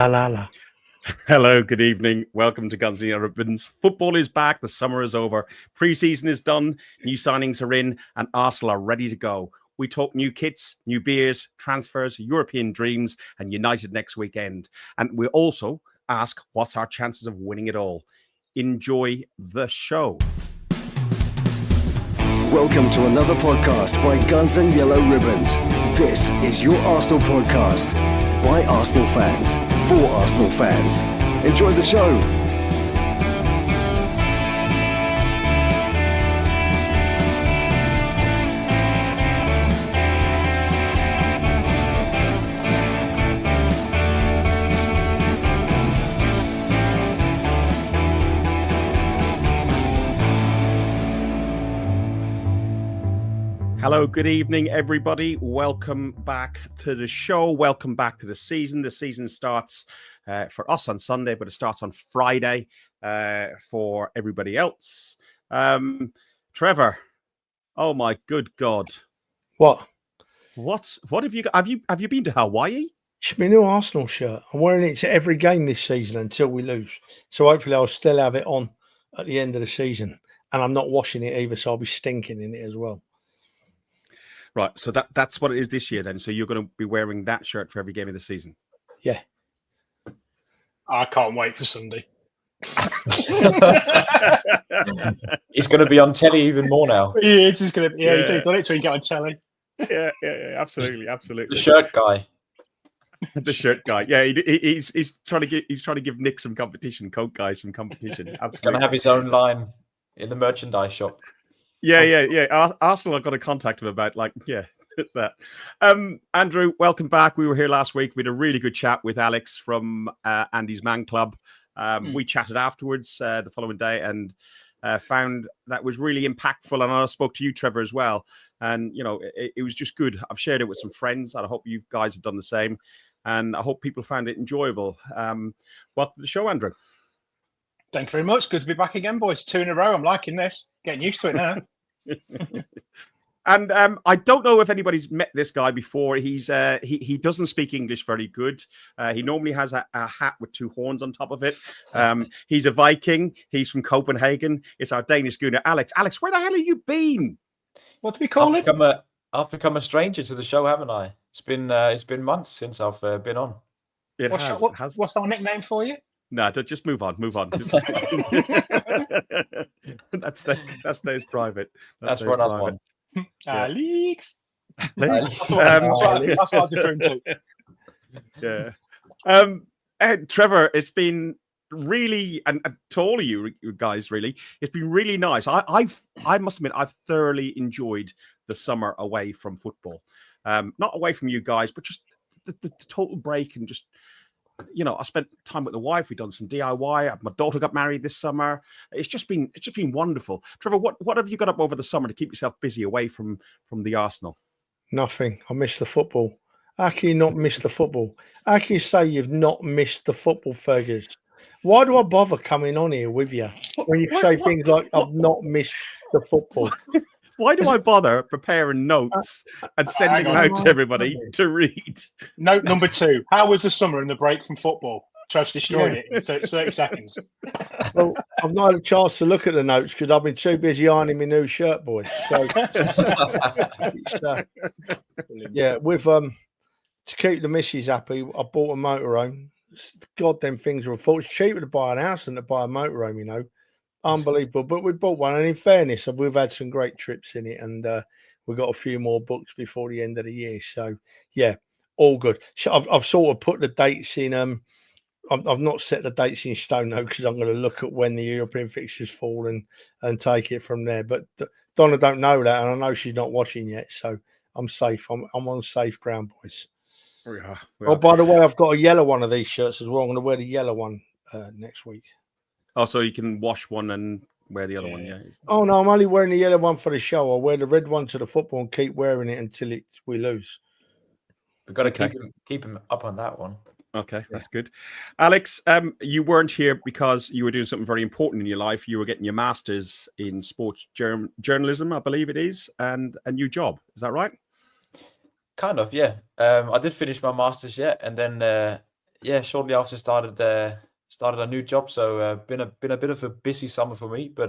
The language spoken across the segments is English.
La la la. Hello, good evening. Welcome to Guns and Ribbons. Football is back. The summer is over. Preseason is done. New signings are in, and Arsenal are ready to go. We talk new kits, new beers, transfers, European dreams, and United next weekend. And we also ask, what's our chances of winning it all? Enjoy the show. Welcome to another podcast by Guns and Yellow Ribbons. This is your Arsenal podcast by Arsenal fans for Arsenal fans. Enjoy the show. Hello, good evening, everybody. Welcome back to the show. Welcome back to the season. The season starts for us on Sunday, but it starts on Friday for everybody else. Trevor, oh my good God. What have you got? Have you been to Hawaii? It's my new Arsenal shirt. I'm wearing it to every game this season until we lose. So hopefully I'll still have it on at the end of the season. And I'm not washing it either, so I'll be stinking in it as well. Right, so that's what it is this year then. So you're going to be wearing that shirt for every game of the season? Yeah. I can't wait for Sunday. He's going to be on telly even more now. He is. He's going to. Yeah, he's done it so he can get on telly. Yeah, absolutely. The shirt guy. The shirt guy. Yeah, he's trying to give Nick some competition, Coke guy some competition. Absolutely. He's going to have his own line in the merchandise shop. Yeah. Arsenal, I've got to contact him about that. Andrew, welcome back. We were here last week. We had a really good chat with Alex from Andy's Man Club. We chatted afterwards the following day and found that was really impactful. And I spoke to you, Trevor, as well. And, it was just good. I've shared it with some friends, and I hope you guys have done the same. And I hope people found it enjoyable. Welcome to the show, Andrew. Thank you very much. Good to be back again, boys. 2 in a row. I'm liking this. Getting used to it now. And I don't know if anybody's met this guy before. He doesn't speak English very good. He normally has a hat with 2 horns on top of it. He's a Viking. He's from Copenhagen. It's our Danish gooner, Alex. Alex, where the hell have you been? What do we call it? I've become a stranger to the show, haven't I? It's been months since I've been on. What's our nickname for you? No, just move on. that stays private. That's for another one. Alex. That's what I'm referring to. Yeah. Trevor, it's been really, and to all of you guys, really, it's been really nice. I must admit, I've thoroughly enjoyed the summer away from football. Not away from you guys, but just the total break and just. I spent time with the wife. We've done some DIY. My daughter got married this summer. It's just been wonderful. Trevor, what have you got up over the summer to keep yourself busy away from the Arsenal? Nothing. I miss the football. How can you not miss the football? How can you say you've not missed the football, Fergus? Why do I bother coming on here with you when you say things like I've not missed the football? Why do I bother preparing notes and sending them out to everybody to read? Note number 2. How was the summer and the break from football? Trev's destroyed it in 30 seconds. Well, I've not had a chance to look at the notes because I've been too busy ironing my new shirt, boys. So, to keep the missus happy, I bought a motorhome. God, them things are affordable. It's cheaper to buy an house than to buy a motorhome, Unbelievable. But we bought one, and in fairness, we've had some great trips in it, and we've got a few more booked before the end of the year. So, yeah, all good. So I've sort of put the dates in. I've not set the dates in stone, though, because I'm going to look at when the European fixtures fall and take it from there. But Donna don't know that, and I know she's not watching yet, so I'm safe. I'm on safe ground, boys. We are. Oh, by the way, I've got a yellow one of these shirts as well. I'm going to wear the yellow one next week. Oh, so you can wash one and wear the other one, yeah? Oh, no, I'm only wearing the yellow one for the show. I'll wear the red one to the football and keep wearing it until we lose. We've got to keep him up on that one. Okay, that's good. Alex, you weren't here because you were doing something very important in your life. You were getting your master's in sports journalism, I believe it is, and a new job. Is that right? Kind of, yeah. I did finish my master's, and then shortly after started a new job. So been a bit of a busy summer for me, but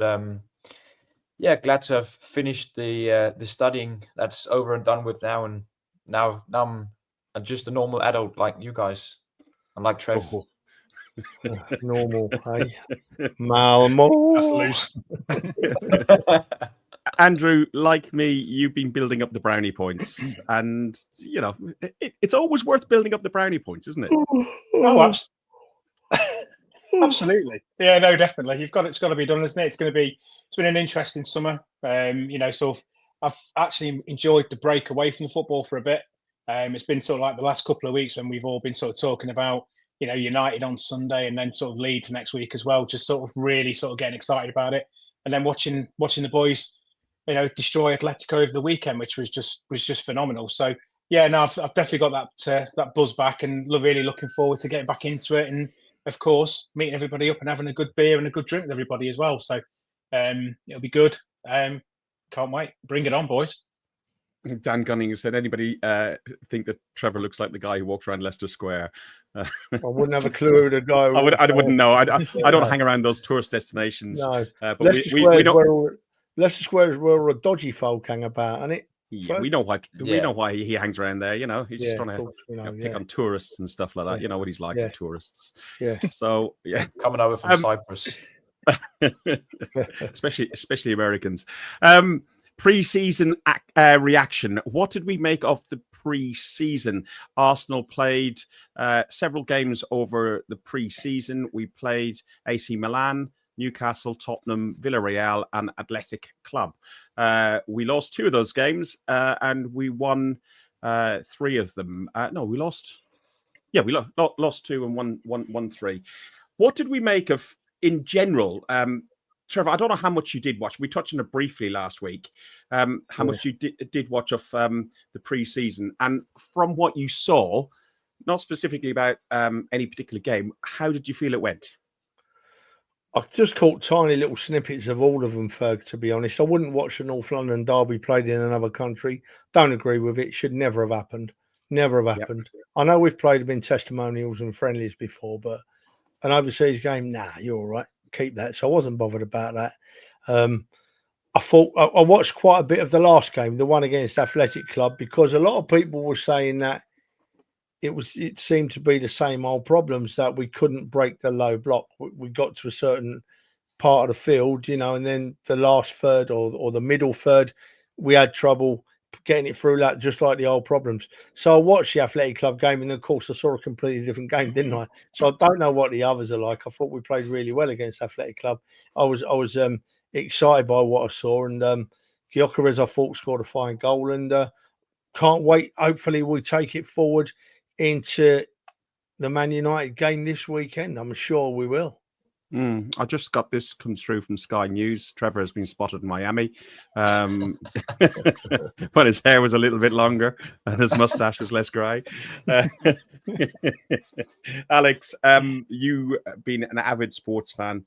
glad to have finished the studying. That's over and done with now, and now I'm just a normal adult like you guys, and like Trev. Oh, normal, hey? Malmo. That's loose. Andrew, like me, you've been building up the brownie points, and it's always worth building up the brownie points, isn't it? Oh, absolutely. Yeah, no, definitely. It's got to be done, isn't it? It's been an interesting summer. I've actually enjoyed the break away from the football for a bit. It's been sort of like the last couple of weeks when we've all been sort of talking about, United on Sunday and then sort of Leeds next week as well. Just sort of really sort of getting excited about it, and then watching the boys, destroy Atletico over the weekend, which was just phenomenal. So yeah, no, I've definitely got that buzz back, and really looking forward to getting back into it, and of course meeting everybody up and having a good beer and a good drink with everybody as well. So it'll be good. Can't wait. Bring it on, boys. Dan Gunning said, anybody think that Trevor looks like the guy who walks around Leicester Square? I wouldn't have a clue who the guy was. I wouldn't know. I don't hang around those tourist destinations. No, but Leicester Square is where a dodgy folk hang about, isn't it? Yeah, we know why. We know why he hangs around there. He's just trying to pick on tourists and stuff like that. You know what he's like with tourists. Yeah. So yeah, coming over from Cyprus, especially Americans. Pre-season reaction. What did we make of the pre-season? Arsenal played several games over the pre-season. We played AC Milan, Newcastle, Tottenham, Villarreal, and Athletic Club. We lost 2 of those games, and we won 3 of them. No, we lost. Yeah, we lost 2 and won 3. What did we make of, in general? Trevor, I don't know how much you did watch. We touched on it briefly last week. How much you did watch of the pre-season, and from what you saw, not specifically about any particular game, how did you feel it went? I just caught tiny little snippets of all of them, Ferg, to be honest. I wouldn't watch a North London derby played in another country. Don't agree with it. Should never have happened. Never have happened. Yep. I know we've played them in testimonials and friendlies before, but an overseas game, nah, you're all right. Keep that. So I wasn't bothered about that. I thought I watched quite a bit of the last game, the one against Athletic Club, because a lot of people were saying that it seemed to be the same old problems, that we couldn't break the low block. We got to a certain part of the field, and then the last third or the middle third, we had trouble getting it through that, just like the old problems. So I watched the Athletic Club game, and of course I saw a completely different game, didn't I? So I don't know what the others are like. I thought we played really well against Athletic Club. I was excited by what I saw, and Yarez, I thought, scored a fine goal, and can't wait. Hopefully we take it forward into the Man United game this weekend. I'm sure we will. I just got this come through from Sky News. Trevor has been spotted in Miami, but his hair was a little bit longer and his mustache was less grey. Alex, you being an avid sports fan,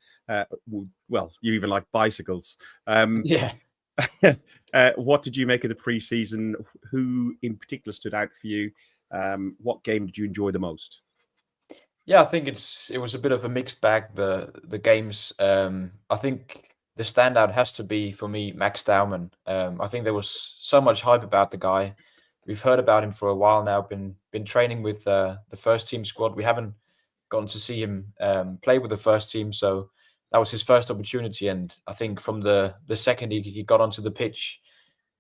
well, you even like bicycles. Yeah. What did you make of the pre-season? Who in particular stood out for you? What game did you enjoy the most? Yeah, I think it was a bit of a mixed bag, the games. I think the standout has to be, for me, Max Dman. I think there was so much hype about the guy. We've heard about him for a while now, been training with the first team squad. We haven't gotten to see him play with the first team, so that was his first opportunity. And I think from the second he got onto the pitch,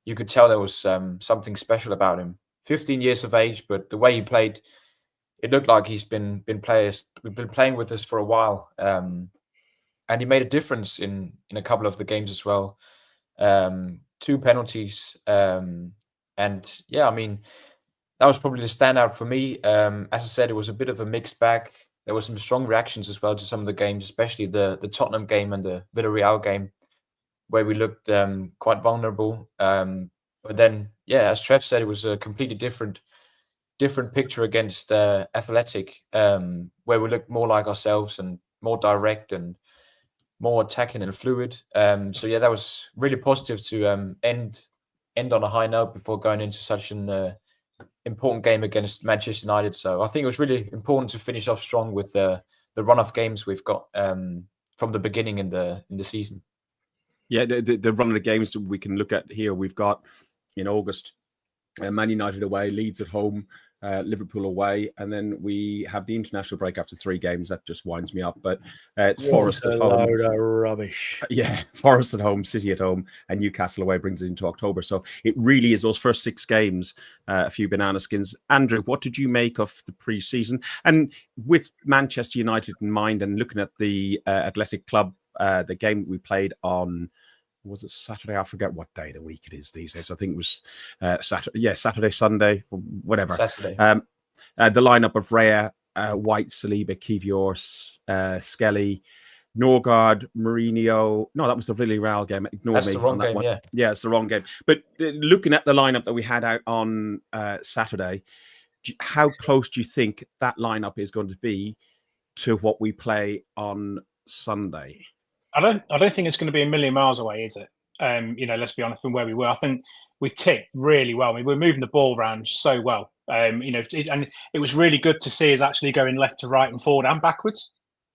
you could tell there was something special about him. 15 years of age, but the way he played, it looked like he's been playing with us for a while, and he made a difference in a couple of the games as well. 2 penalties, and yeah, I mean, that was probably the standout for me. As I said, it was a bit of a mixed bag. There were some strong reactions as well to some of the games, especially the Tottenham game and the Villarreal game, where we looked quite vulnerable. But then, yeah, as Trev said, it was a completely different picture against Athletic, where we looked more like ourselves and more direct and more attacking and fluid. So yeah, that was really positive to end on a high note before going into such an important game against Manchester United. So I think it was really important to finish off strong with the run of games we've got from the beginning in the season. Yeah, the run of the games that we can look at here, we've got in August, Man United away, Leeds at home, Liverpool away, and then we have the international break after 3 games. That just winds me up. But it's Forest at home. Load of rubbish. Yeah, Forest at home, City at home, and Newcastle away brings it into October. So it really is those first 6 games, a few banana skins. Andrew, what did you make of the pre-season? And with Manchester United in mind, and looking at the Athletic Club, the game we played on, was it Saturday? I forget what day of the week it is these days. I think it was Saturday. Yeah, Saturday, Sunday, whatever. Saturday. The lineup of Raya, White, Saliba, Kivior, Skelly, Norward, Mourinho. No, that was the Villarreal game. Ignore That's me the wrong on that game, one. yeah. Yeah, it's the wrong game. But looking at the lineup that we had out on Saturday, how close do you think that lineup is going to be to what we play on Sunday? I don't think it's going to be a million miles away, is it? Let's be honest, from where we were, I think we ticked really well. I mean, we're moving the ball around so well. And it was really good to see us actually going left to right and forward and backwards.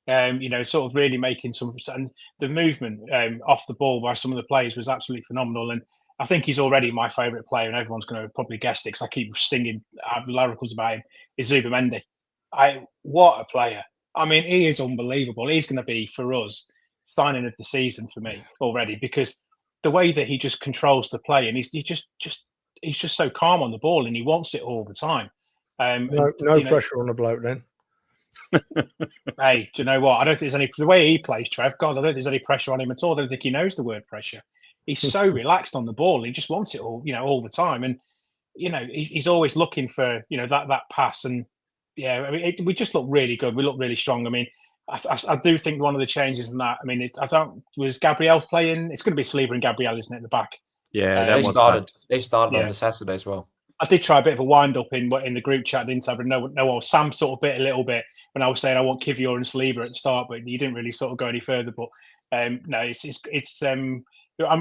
Sort of really making some, and the movement off the ball by some of the players was absolutely phenomenal. And I think he's already my favourite player, and everyone's going to probably guess it because I keep singing lyricals about him. Is Mendy. What a player! I mean, he is unbelievable. He's going to be for us signing of the season for me already, because the way that he just controls the play, and he's just so calm on the ball, and he wants it all the time. No pressure on the bloke then. Hey, do you know what? I don't think there's any, the way he plays, Trev, God, I don't think there's any pressure on him at all. I don't think he knows the word pressure. He's so relaxed on the ball. He just wants it all the time. And, he's always looking for, that pass. And yeah, I mean, we just look really good. We look really strong. I mean, I do think one of the changes in that, I mean, was Gabriel playing? It's going to be Saliba and Gabriel, isn't it, at the back? Yeah, they started on the Saturday as well. I did try a bit of a wind up in the group chat, didn't I? But no, Sam sort of bit a little bit when I was saying I want Kivior and Saliba at the start, but you didn't really sort of go any further. But no, it's I'm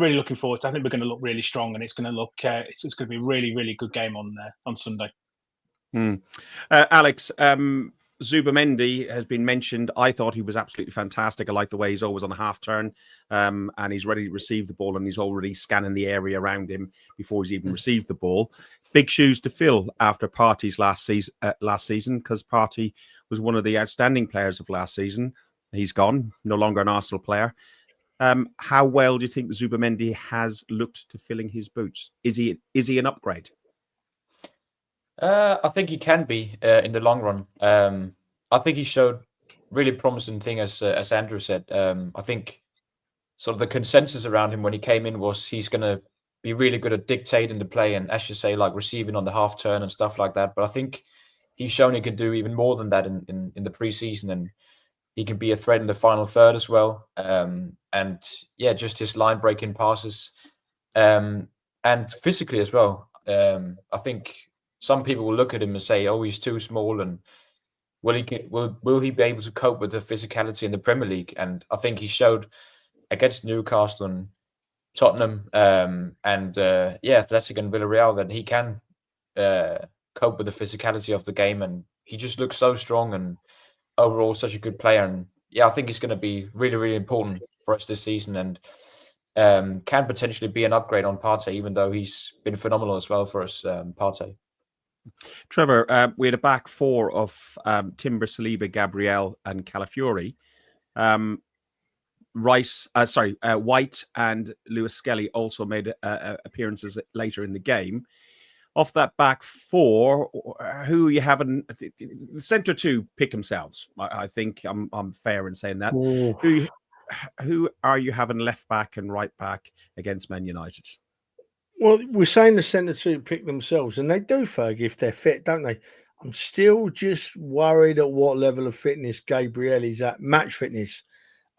really looking forward to. I think we're going to look really strong, and it's going to look it's going to be a really, really good game on Sunday. Alex, Mendy has been mentioned. I thought he was absolutely fantastic. I like the way he's always on the half turn, and he's ready to receive the ball, and he's already scanning the area around him before he's even received the ball. Big shoes to fill after Partey's last season, because Partey was one of the outstanding players of last season. He's gone, no longer an Arsenal player. How well do you think Mendy has looked to filling his boots? Is he an upgrade? I think he can be in the long run. I think he showed really promising thing, as Andrew said. I think sort of the consensus around him when he came in was he's going to be really good at dictating the play and, as you say, like receiving on the half turn and stuff like that. But I think he's shown he can do even more than that in the preseason, and he can be a threat in the final third as well. And yeah, just his line breaking passes and physically as well. I think some people will look at him and say, "Oh, he's too small," and will he be able to cope with the physicality in the Premier League? And I think he showed against Newcastle and Tottenham and Athletic and Villarreal that he can cope with the physicality of the game, and he just looks so strong and overall such a good player. And yeah, I think he's going to be really, really important for us this season, and can potentially be an upgrade on Partey, even though he's been phenomenal as well for us, Partey. Trevor, we had a back four of Timber, Saliba, Gabriel, and Calafiori. White and Lewis Skelly also made appearances later in the game. Off that back four, who you having? The centre two pick themselves. I think I'm fair in saying that. Who are you having left back and right back against Man United? Well, we're saying the centre two pick themselves, and they do, Ferg, if they're fit, don't they? I'm still just worried at what level of fitness Gabriel is at, match fitness.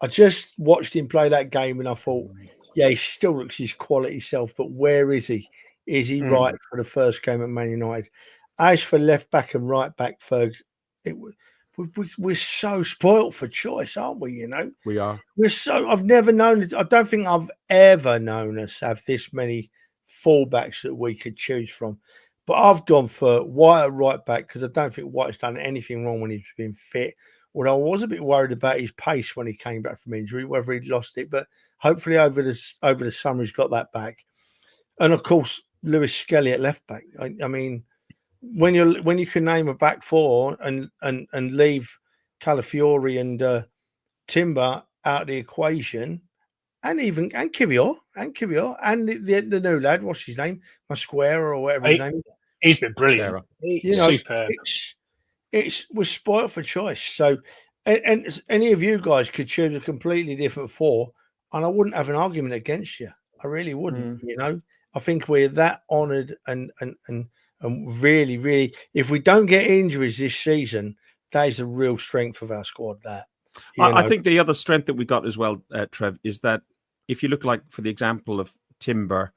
I just watched him play that game and I thought, yeah, he still looks his quality self, but where is he? Is he right for the first game at Man United? As for left back and right back, Ferg, we're so spoilt for choice, aren't we? We are. I've never known it. I don't think I've ever known us have this many fullbacks that we could choose from. But I've gone for White at right back because I don't think White's done anything wrong when he's been fit. Although I was a bit worried about his pace when he came back from injury, whether he'd lost it. But hopefully over the summer he's got that back. And of course, Lewis Skelly at left back. I mean, when you can name a back four and leave Calafiori and Timber out of the equation, and Kivior and the new lad, what's his name, Masquera or whatever his name is. He's been brilliant. Superb. We're spoiled for choice. So, and any of you guys could choose a completely different four, and I wouldn't have an argument against you. I really wouldn't. You know, I think we're that honoured and really, really, if we don't get injuries this season, that is a real strength of our squad. That I think the other strength that we got as well, Trev, is that if you look like for the example of Timber,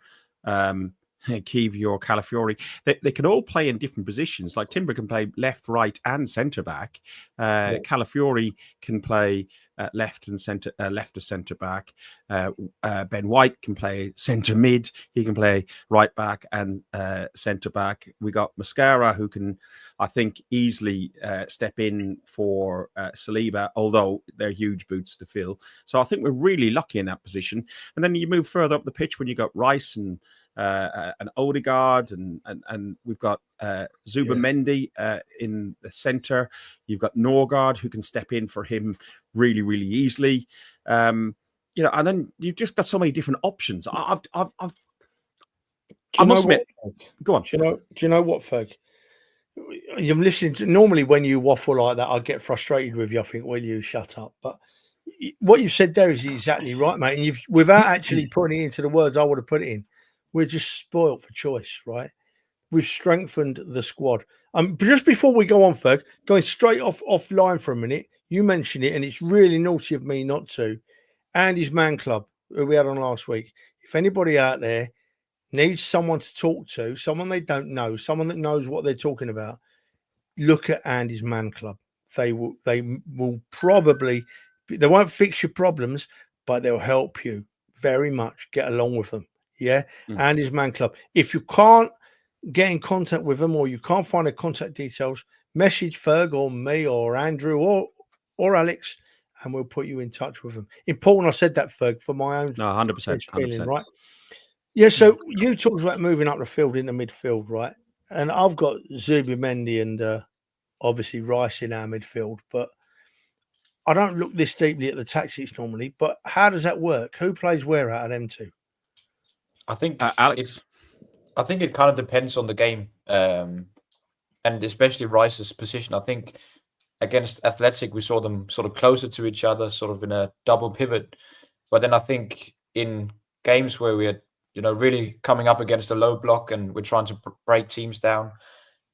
Kivior, Calafiori, they can all play in different positions. Like Timber can play left, right, and centre back. Calafiori can play left of centre back. Ben White can play centre mid. He can play right back and centre back. We got Mascara, who can, I think, easily step in for Saliba, although they're huge boots to fill. So I think we're really lucky in that position. And then you move further up the pitch when you got Rice and Odegaard, and we've got Zuba Mendy in the centre. You've got Norward, who can step in for him really, really easily. And then you've just got so many different options. I must admit, go on. Do you know what, Ferg? I'm listening to, normally when you waffle like that, I get frustrated with you. I think, will you shut up? But what you said there is exactly right, mate. And without actually putting it into the words I would have put it in, we're just spoilt for choice, right? We've strengthened the squad. Just before we go on, Ferg, going straight offline for a minute, you mentioned it, and it's really naughty of me not to. Andy's Man Club, who we had on last week. If anybody out there needs someone to talk to, someone they don't know, someone that knows what they're talking about, look at Andy's Man Club. They will probably, they won't fix your problems, but they'll help you very much get along with them. Yeah, and his Man Club. If you can't get in contact with them or you can't find their contact details, message Ferg or me or Andrew or Alex, and we'll put you in touch with them. Important, I said that, Ferg, for my own 100%, feeling, right? Yeah, so you talked about moving up the field into midfield, right? And I've got Zubi Mendy and obviously Rice in our midfield, but I don't look this deeply at the tactics normally. But how does that work? Who plays where out of them two? I think Alex. I think it kind of depends on the game, and especially Rice's position. I think against Athletic, we saw them sort of closer to each other, sort of in a double pivot. But then I think in games where we're really coming up against a low block and we're trying to break teams down,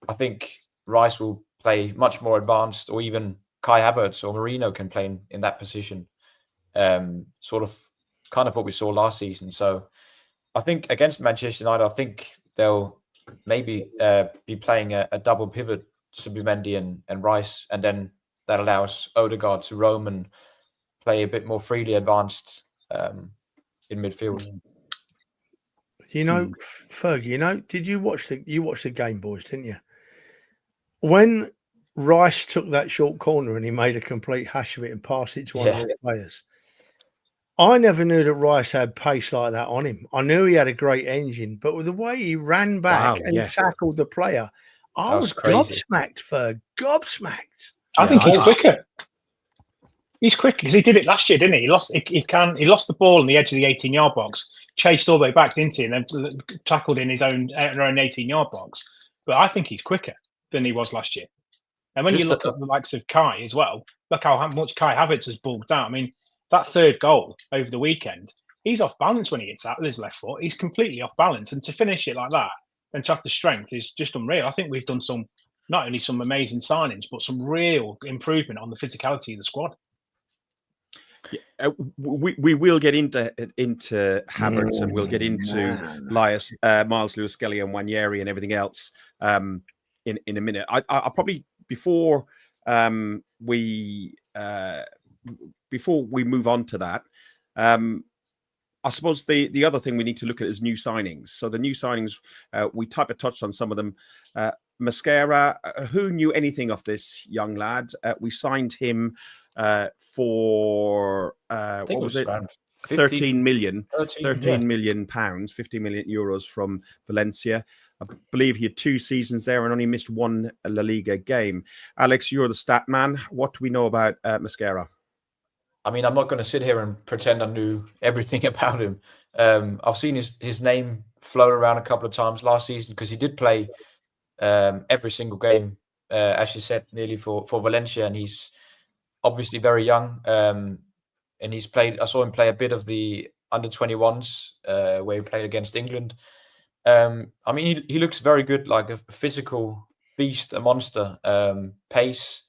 I think Rice will play much more advanced, or even Kai Havertz or Marino can play in that position. Sort of kind of what we saw last season. So I think against Manchester United, I think they'll maybe be playing a double pivot, Subimendi and Rice, and then that allows Odegaard to roam and play a bit more freely advanced in midfield. Ferg, did you watch the game, boys, didn't you? When Rice took that short corner and he made a complete hash of it and passed it to one of the players, I never knew that Rice had pace like that on him. I knew he had a great engine, but with the way he ran back and tackled the player, I was gobsmacked, Ferg. Gobsmacked. I think he's quicker. He's quick because he did it last year, didn't he? He lost the ball on the edge of the 18-yard box, chased all the way back, didn't he? And then tackled in his own 18-yard box. But I think he's quicker than he was last year. And when you look at the likes of Kai as well, look how much Kai Havertz has bulked out. I mean, that third goal over the weekend, he's off balance when he gets out with his left foot. He's completely off balance. And to finish it like that and to have the strength is just unreal. I think we've done not only some amazing signings, but some real improvement on the physicality of the squad. Yeah, we will get into Havertz and we'll get into Miles Lewis-Skelly and Nwaneri and everything else in a minute. I probably before we move on to that, I suppose the other thing we need to look at is new signings. So the new signings, we type of touched on some of them. Mascara, who knew anything of this young lad? We signed him for I think what was it? around 13 million, 13 million pounds, 50 million euros from Valencia. I believe he had 2 seasons there and only missed 1 La Liga game. Alex, you're the stat man. What do we know about Mascara? I mean, I'm not going to sit here and pretend I knew everything about him. I've seen his name float around a couple of times last season because he did play every single game, as you said, nearly for Valencia, and he's obviously very young. And he's played. I saw him play a bit of the under-21s where he played against England. I mean, he looks very good, like a physical beast, a monster. Pace.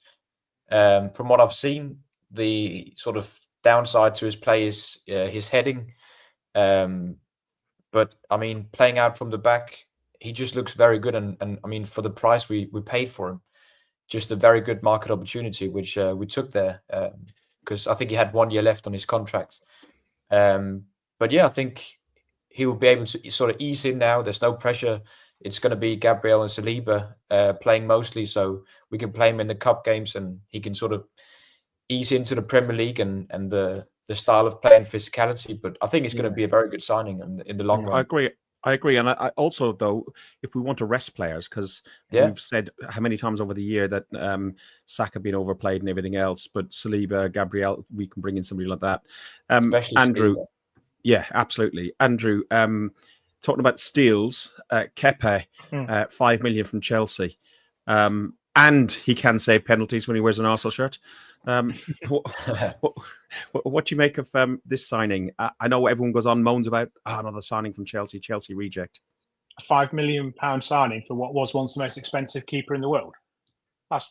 From what I've seen, the sort of downside to his play is his heading. But I mean, playing out from the back, he just looks very good. And I mean, for the price we paid for him, just a very good market opportunity, which we took there because I think he had 1 year left on his contract. But yeah, I think he will be able to sort of ease in now. There's no pressure. It's going to be Gabriel and Saliba playing mostly, so we can play him in the cup games and he can sort of ease into the Premier League and the style of play and physicality. But I think it's going to be a very good signing in the long run. I agree. And I also, though, if we want to rest players, because we've said how many times over the year that Saka been overplayed and everything else, but Saliba, Gabriel, we can bring in somebody like that. Especially Andrew. Saliba. Yeah, absolutely. Andrew, talking about steals, Kepa, 5 million from Chelsea. And he can save penalties when he wears an Arsenal shirt. What do you make of this signing? I know everyone goes on moans about another signing from Chelsea reject. A £5 million signing for what was once the most expensive keeper in the world.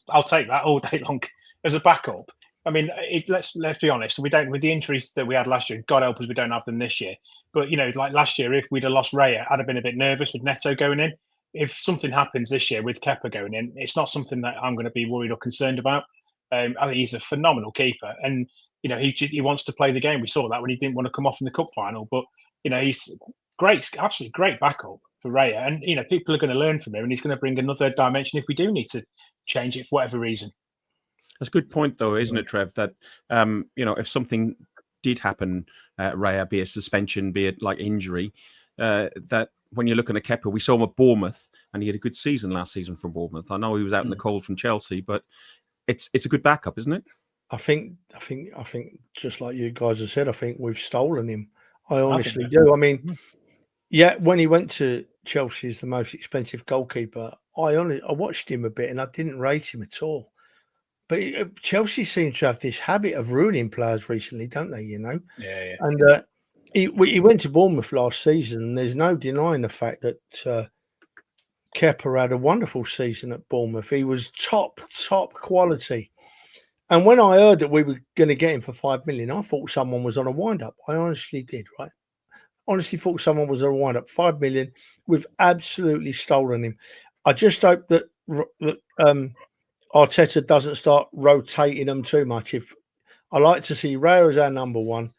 I'll take that all day long as a backup. I mean, let's be honest. We don't, with the injuries that we had last year. God help us, we don't have them this year. But like last year, if we'd have lost Raya, I'd have been a bit nervous with Neto going in. If something happens this year with Kepa going in, it's not something that I'm going to be worried or concerned about. I think he's a phenomenal keeper, and he wants to play the game. We saw that when he didn't want to come off in the cup final. But he's great, absolutely great backup for Raya, and people are going to learn from him, and he's going to bring another dimension if we do need to change it for whatever reason. That's a good point, though, isn't it, Trev? That if something did happen, Raya, be it suspension, be it like injury, that when you're looking at Kepa, we saw him at Bournemouth, and he had a good season last season for Bournemouth. I know he was out in the cold from Chelsea, but it's a good backup, isn't it? I think just like you guys have said, I think we've stolen him. I honestly do. I mean, yeah, when he went to Chelsea as the most expensive goalkeeper, I watched him a bit and I didn't rate him at all. But Chelsea seem to have this habit of ruining players recently, don't they? Yeah. And he went to Bournemouth last season, and there's no denying the fact that Kepa had a wonderful season at Bournemouth. He was top quality. And when I heard that we were going to get him for 5 million, I thought someone was on a wind-up. I honestly did, right? Honestly thought someone was on a wind-up. 5 million, we've absolutely stolen him. I just hope that Arteta doesn't start rotating them too much. If I like to see Raya as our number one,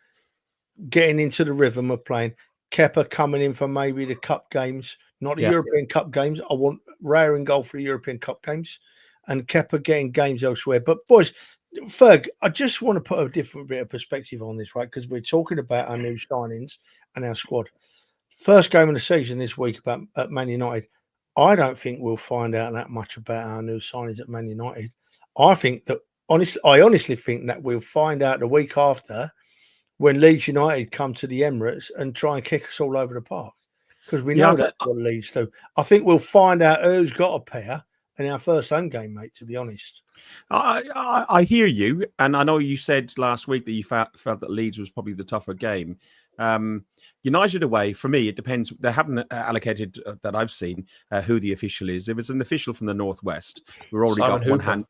getting into the rhythm of playing, Kepa coming in for maybe the cup games, not the European Cup games. I want Raya in goal for the European Cup games, and Kepa getting games elsewhere. But boys, Ferg, I just want to put a different bit of perspective on this, right? Because we're talking about our new signings and our squad. First game of the season this week at Man United. I don't think we'll find out that much about our new signings at Man United. I honestly think that we'll find out the week after when Leeds United come to the Emirates and try and kick us all over the park, because we know that's what Leeds do. I think we'll find out who's got a pair in our first home game, mate, to be honest. I hear you, and I know you said last week that you felt that Leeds was probably the tougher game. United away, for me, it depends. They haven't allocated that I've seen who the official is. If it's an official from the Northwest, we've already got one hand.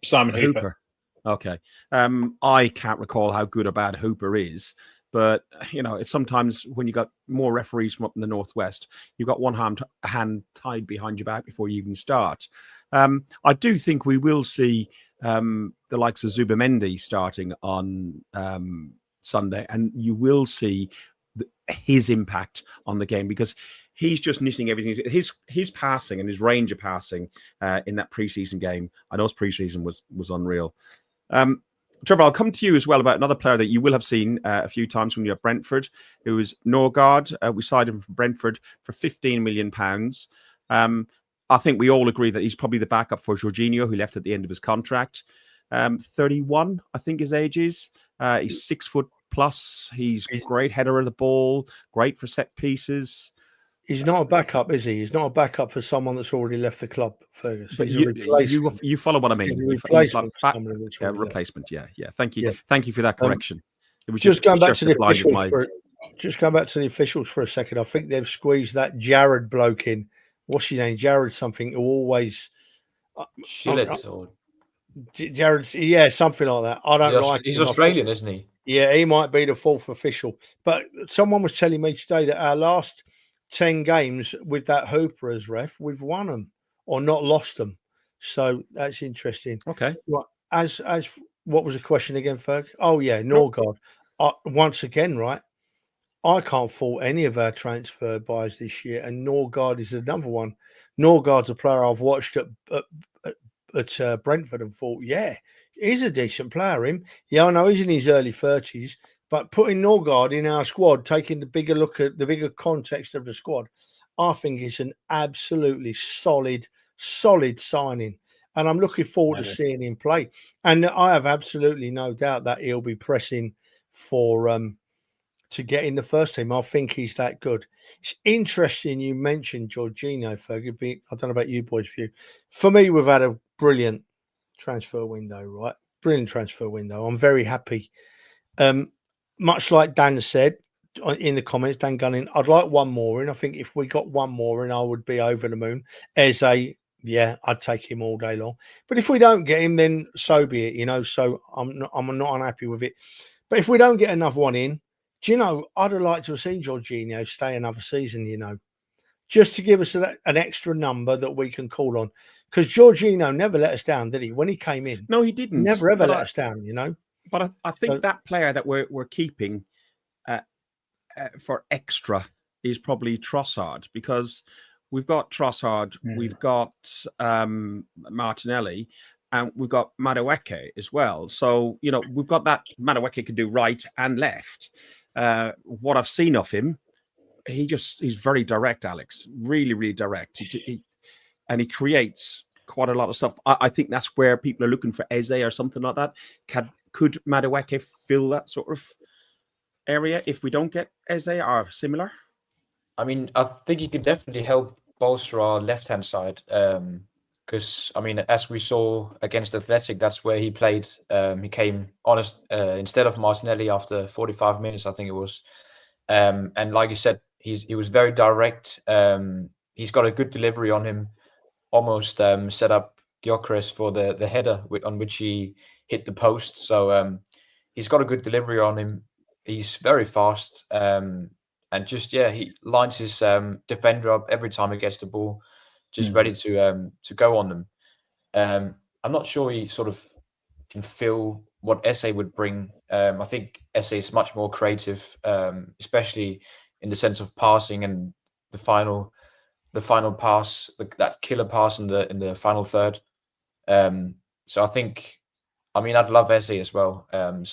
Simon Hooper. Okay. I can't recall how good or bad Hooper is, but it's sometimes when you got more referees from up in the Northwest, you've got one hand tied behind your back before you even start. I do think we will see the likes of Mendy starting on Sunday, and you will see his impact on the game, because he's just knitting everything. His passing and his range of passing in that preseason game, I know his preseason was unreal. Trevor, I'll come to you as well about another player that you will have seen a few times when you're at Brentford, who is Norward. We signed him from Brentford for £15 million. I think we all agree that he's probably the backup for Jorginho, who left at the end of his contract. 31, I think his age is. He's 6 foot plus. He's a great header of the ball, great for set pieces. He's not a backup, is he? He's not a backup for someone that's already left the club, Fergus. But He's a replacement. you follow what I mean. He's a replacement for someone that's already left. Replacement, yeah. Thank you. Thank you for that correction. It was just going back to the blind of officials. Just going back to the officials for a second. I think they've squeezed that Jared bloke in. What's his name? Jared something. Who always Shillett or Jared? Yeah, something like that. I don't like. He's Australian, isn't he? Yeah, he might be the fourth official. But someone was telling me today that our last 10 games with that Hooper as ref, we've won them or not lost them. So that's interesting. Okay. Right. As what was the question again, Ferg? Oh yeah, Norward. Once again, right? I can't fault any of our transfer buys this year, and Norward is another one. Norward's a player I've watched at Brentford and thought, yeah, he's a decent player. Him, yeah, I know he's in his early 30s. But putting Norward in our squad, taking the bigger look at the bigger context of the squad, I think it's an absolutely solid signing. And I'm looking forward to seeing him play. And I have absolutely no doubt that he'll be pressing for to get in the first team. I think he's that good. It's interesting you mentioned Jorginho, Fergie. I don't know about you boys' view. For me, we've had a brilliant transfer window, right? Brilliant transfer window. I'm very happy. Much like Dan said in the comments, Dan Gunning, I'd like one more in. I think if we got one more in, I would be over the moon. I'd take him all day long. But if we don't get him, then so be it, So I'm not unhappy with it. But if we don't get another one in, do you know, I'd have liked to have seen Jorginho stay another season, just to give us an extra number that we can call on. Because Jorginho never let us down, did he? When he came in. No, he didn't. Never ever let us down, But I think that player that we're keeping for extra is probably Trossard, because we've got Trossard, we've got Martinelli, and we've got Mowek as well. So, we've got that. Mowek can do right and left. What I've seen of him, he's very direct, Alex. Really, really direct. And he creates quite a lot of stuff. I think that's where people are looking for Eze or something like that. Could Mowek fill that sort of area if we don't get Eze or similar? I mean, I think he could definitely help bolster our left-hand side. Because, as we saw against Athletic, that's where he played. He came on instead of Martinelli after 45 minutes, I think it was. And like you said, he was very direct. He's got a good delivery on him. Almost set up Yarez for the header on which he hit the post. So he's got a good delivery on him. He's very fast. And he lines his defender up every time he gets the ball, just ready to go on them. I'm not sure he sort of can feel what Eze would bring. I think Eze is much more creative, especially in the sense of passing and the final pass, that killer pass in the final third. So I think, I'd love Eze as well. I'm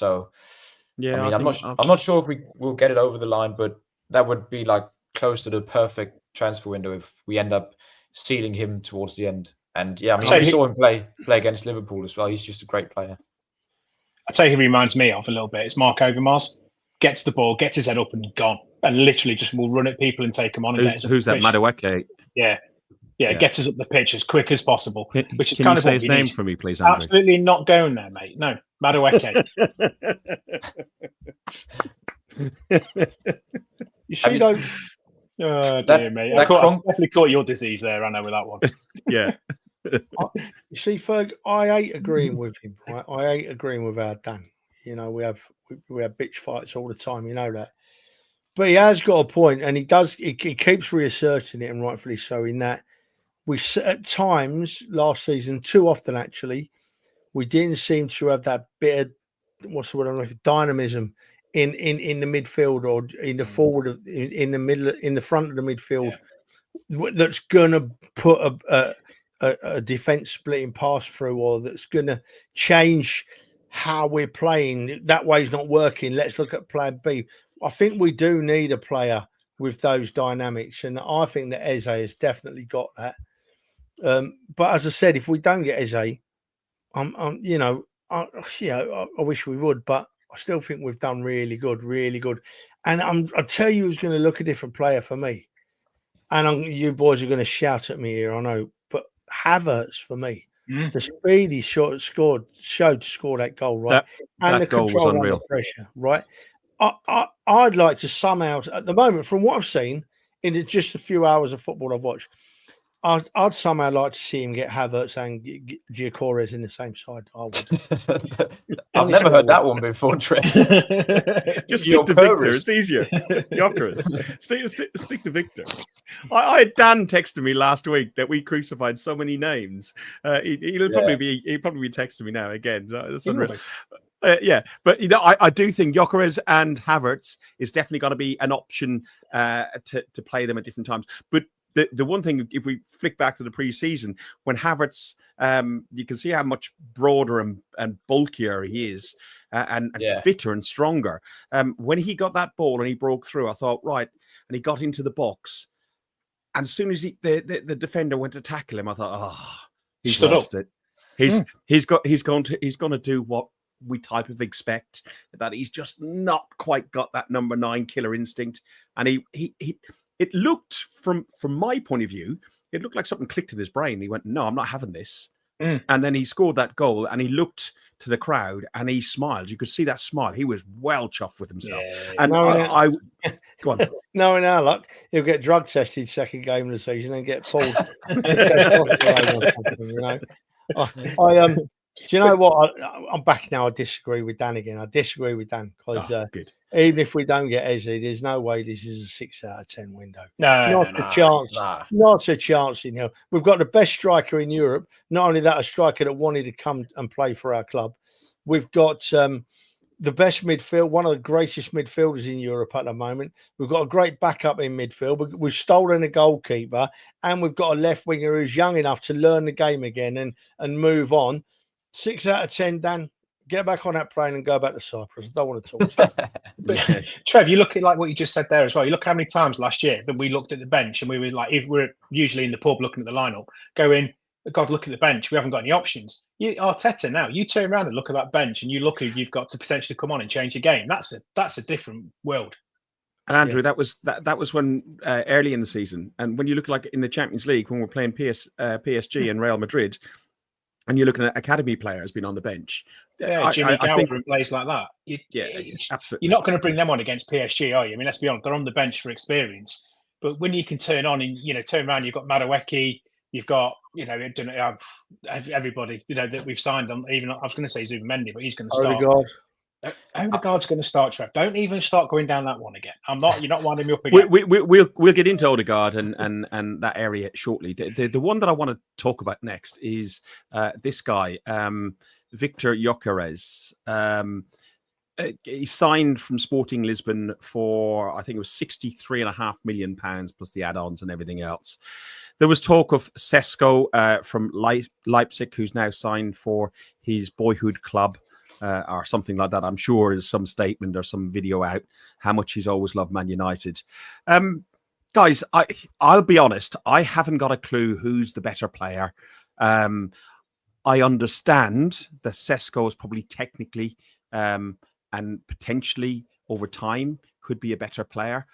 not sure if we will get it over the line, but that would be like close to the perfect transfer window if we end up sealing him towards the end. And we saw him play against Liverpool as well. He's just a great player. I'd say he reminds me of a little bit. It's Mark Overmars. Gets the ball, gets his head up and gone. And literally just will run at people and take them on. Who's that? Mowek? Yeah, gets us up the pitch as quick as possible. Which is Can kind you of say what his we name need. for me, please, Andrew? Absolutely not going there, mate. No, Mowek. You see those? Oh dear, mate. I definitely caught your disease there. I know with that one. Yeah. You see, Ferg, I hate agreeing with him. Right? I hate agreeing with our Dan. We have bitch fights all the time. You know that. But he has got a point, and he keeps reasserting it, and rightfully so, in that we at times last season, too often actually, we didn't seem to have that bit of, what's the word I'm looking for, dynamism in the midfield or in the forward of in the middle in the front of the midfield that's going to put a defense splitting pass through, or that's going to change how we're playing. That way's not working. Let's look at plan B. I think we do need a player with those dynamics, and I think that Eze has definitely got that. But as I said, if we don't get Eze, I wish we would, but I still think we've done really good, really good. And I'll tell you who's going to look a different player for me. And you boys are going to shout at me here, I know, but Havertz for me. The speed he showed to score that goal, right? That the goal was control unreal. under pressure, right? I'd like to somehow, at the moment, from what I've seen in just a few hours of football I've watched, I'd somehow like to see him get Havertz and Yarez in the same side. I would. I've never heard that one before, Trev. Just stick to Victor. It's easier. Yarez. Stick to Victor. I had Dan texting me last week that we crucified so many names. He'll probably be texting me now again. That's unreal. But I do think Yarez and Havertz is definitely going to be an option to play them at different times. But the one thing, if we flick back to the pre-season, when Havertz, you can see how much broader and bulkier he is, and fitter and stronger. When he got that ball and he broke through, I thought, right, and he got into the box, and as soon as the defender went to tackle him, I thought, he's lost it. He's going to do what we type of expect, that he's just not quite got that number 9 killer instinct, and he it looked from my point of view, it looked like something clicked in his brain. He went, no, I'm not having this. And then he scored that goal and he looked to the crowd and he smiled. You could see that smile. He was well chuffed with himself. And go on. Knowing our luck, he'll get drug tested second game of the season and get pulled. Do you know what? I'm back now. I disagree with Dan again. I disagree with Dan because even if we don't get Eze, there's no way this is a 6 out of 10 window. Not a chance. Not a chance in hell. We've got the best striker in Europe. Not only that, a striker that wanted to come and play for our club. We've got the best midfield, one of the greatest midfielders in Europe at the moment. We've got a great backup in midfield. We've stolen a goalkeeper, and we've got a left winger who's young enough to learn the game again and move on. 6 out of 10, Dan. Get back on that plane and go back to Cyprus. I don't want to talk to you. But Trev, you look at like what you just said there as well. You look how many times last year that we looked at the bench and we were like, if we're usually in the pub looking at the lineup, going, God, look at the bench. We haven't got any options. Arteta now, you turn around and look at that bench and you look who you've got to potentially come on and change your game. That's a different world. And Andrew, that was when early in the season, and when you look like in the Champions League when we're playing PSG and Real Madrid. And you're looking at academy players being on the bench. Yeah, Jimmy Gowder and plays like that. Absolutely. You're not going to bring them on against PSG, are you? I mean, let's be honest, they're on the bench for experience. But when you can turn on and turn around, you've got Mowek, you've got everybody that we've signed on. Even I was going to say Zuba Mendy, but he's going to start. Odegaard's going to start, Trev. Don't even start going down that one again. You're not winding me up again. We'll get into Odegaard and that area shortly. The one that I want to talk about next is this guy, Victor Yarez. He signed from Sporting Lisbon for, I think it was £63.5 million plus the add-ons and everything else. There was talk of Sesko from Leipzig, who's now signed for his boyhood club. Or something like that. I'm sure there's some statement or some video out how much he's always loved Man United. Guys, I'll be honest, I haven't got a clue who's the better player. I understand that Sesko is probably technically and potentially over time could be a better player,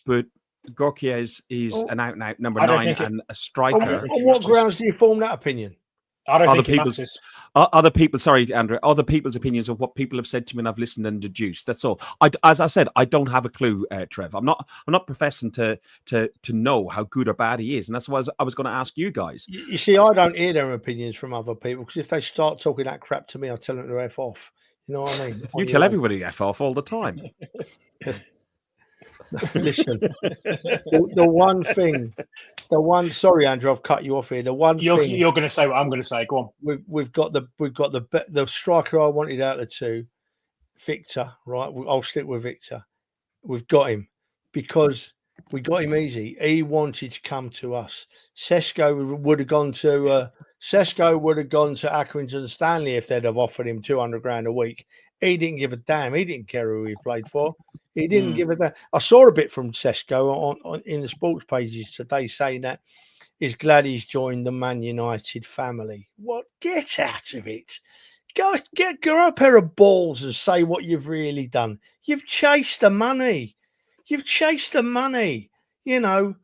but Yarez is an out-and-out number 9 and a striker. On what grounds do you form that opinion? I don't think it matters. Other people, sorry, Andrew, other people's opinions of what people have said to me and I've listened and deduced. That's all. As I said, I don't have a clue, Trev. I'm not professing to know how good or bad he is. And that's why I was going to ask you guys. You see, I don't hear their opinions from other people because if they start talking that crap to me, I'll tell them to F off. You know what I mean? You tell everybody to F off all the time. Listen, sorry, Andrew, I've cut you off here. The one you're thing going to say what I'm going to say. Go on. We've got the striker I wanted out of the two Victor, right? I'll stick with Victor. We've got him because we got him easy. He wanted to come to us. Sesko would have gone to Accrington Stanley if they'd have offered him 200 grand a week. He didn't give a damn. He didn't care who he played for. He didn't give a damn. I saw a bit from Sesko on in the sports pages today saying that he's glad he's joined the Man United family. What? Get out of it. Go a pair of balls and say what you've really done. You've chased the money. You know,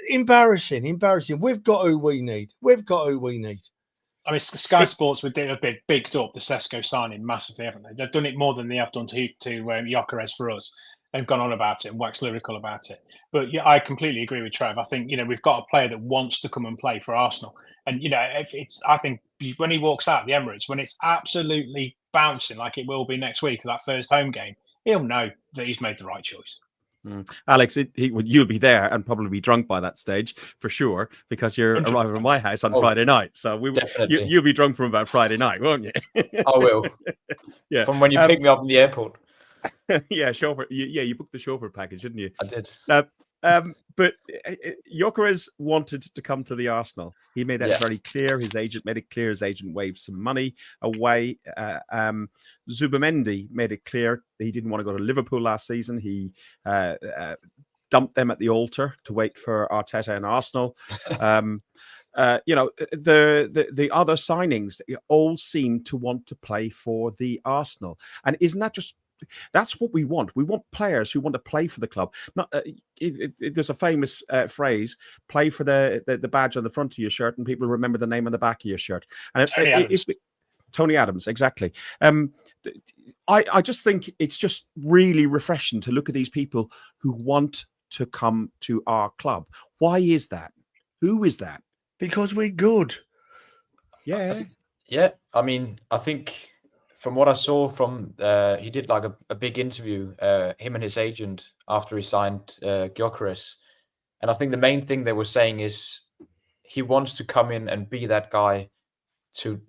embarrassing. We've got who we need. I mean, Sky Sports would have bigged up the Sesko signing massively, haven't they? They've done it more than they have done to Yarez for us. They've gone on about it and waxed lyrical about it. But yeah, I completely agree with Trev. I think, we've got a player that wants to come and play for Arsenal. And, I think when he walks out of the Emirates, when it's absolutely bouncing like it will be next week, that first home game, he'll know that he's made the right choice. Alex, you'll be there and probably be drunk by that stage for sure, because you're arriving at my house on Friday night. So you'll be drunk from about Friday night, won't you? I will. Yeah, from when you pick me up in the airport. Yeah, chauffeur. You booked the chauffeur package, didn't you? I did. But Yarez wanted to come to the Arsenal. He made that very clear. His agent made it clear. His agent waved some money away. Mendy made it clear he didn't want to go to Liverpool last season. He dumped them at the altar to wait for Arteta and Arsenal. The other signings all seem to want to play for the Arsenal. And isn't that just... That's what we want. We want players who want to play for the club. Not there's a famous phrase: "Play for the badge on the front of your shirt, and people remember the name on the back of your shirt." And Tony Adams, exactly. I just think it's just really refreshing to look at these people who want to come to our club. Why is that? Who is that? Because we're good. Yeah. I mean, I think. From what I saw from, he did like a big interview, him and his agent, after he signed Gyökeres. And I think the main thing they were saying is he wants to come in and be that guy to,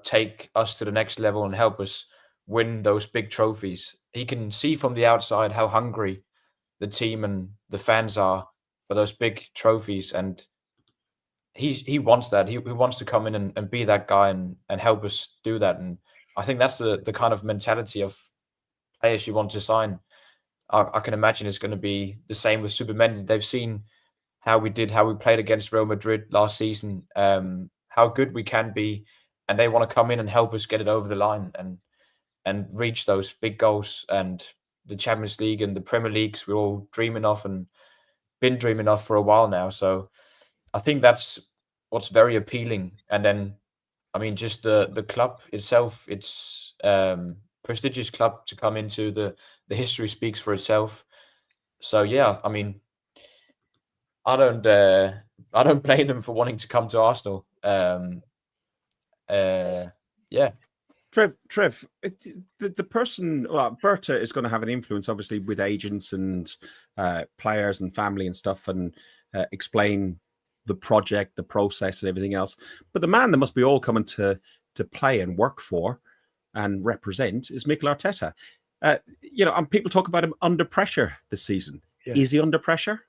take us to the next level and help us win those big trophies. He can see from the outside how hungry the team and the fans are for those big trophies. And he wants that. He wants to come in and be that guy and help us do that. And I think that's the kind of mentality of players you want to sign. I can imagine it's going to be the same with Mendy. They've seen how we played against Real Madrid last season, how good we can be, and they want to come in and help us get it over the line and reach those big goals and the Champions League and the Premier Leagues we're all dreaming of and been dreaming of for a while now. So I think that's what's very appealing. And then, I mean, just the club itself, it's prestigious club to come into. The history speaks for itself. So yeah, I mean, I don't blame them for wanting to come to Arsenal. Yeah. Trev, the person, Berta is going to have an influence, obviously, with agents and players and family and stuff, and explain the project, the process, and everything else. But the man that must be all coming to play and work for and represent is Mikel Arteta. And people talk about him under pressure this season. Yeah. Is he under pressure?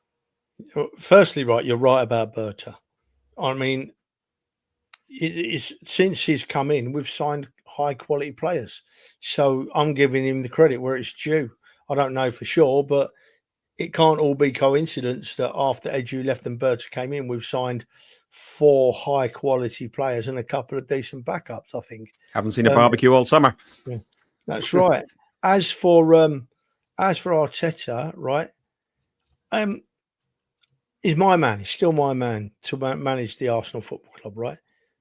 Firstly, you're right about Berta. I mean, since he's come in, we've signed high quality players. So I'm giving him the credit where it's due. I don't know for sure, but it can't all be coincidence that after Edu left and Berta came in, we've signed 4 high quality players and a couple of decent backups, I think. Haven't seen a barbecue all summer. Yeah, that's right. As for Arteta, right? He's my man. He's still my man to manage the Arsenal Football Club, right?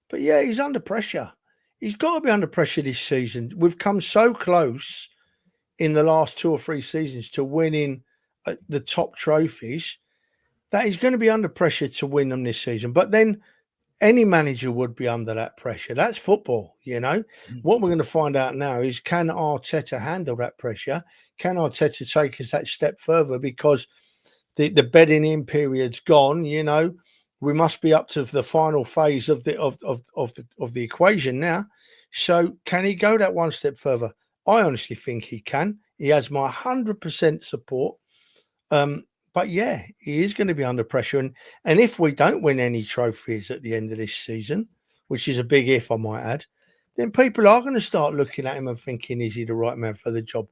But yeah, he's under pressure. He's got to be under pressure this season. We've come so close in the last 2 or 3 seasons to winning the top trophies that he's going to be under pressure to win them this season. But then any manager would be under that pressure. That's football, What we're going to find out now is, can Arteta handle that pressure? Can Arteta take us that step further? Because the bedding in period's gone, we must be up to the final phase of the equation now. So can he go that one step further? I honestly think he can. He has my 100% support. But yeah, he is going to be under pressure. And if we don't win any trophies at the end of this season, which is a big if, I might add, then people are going to start looking at him and thinking, is he the right man for the job?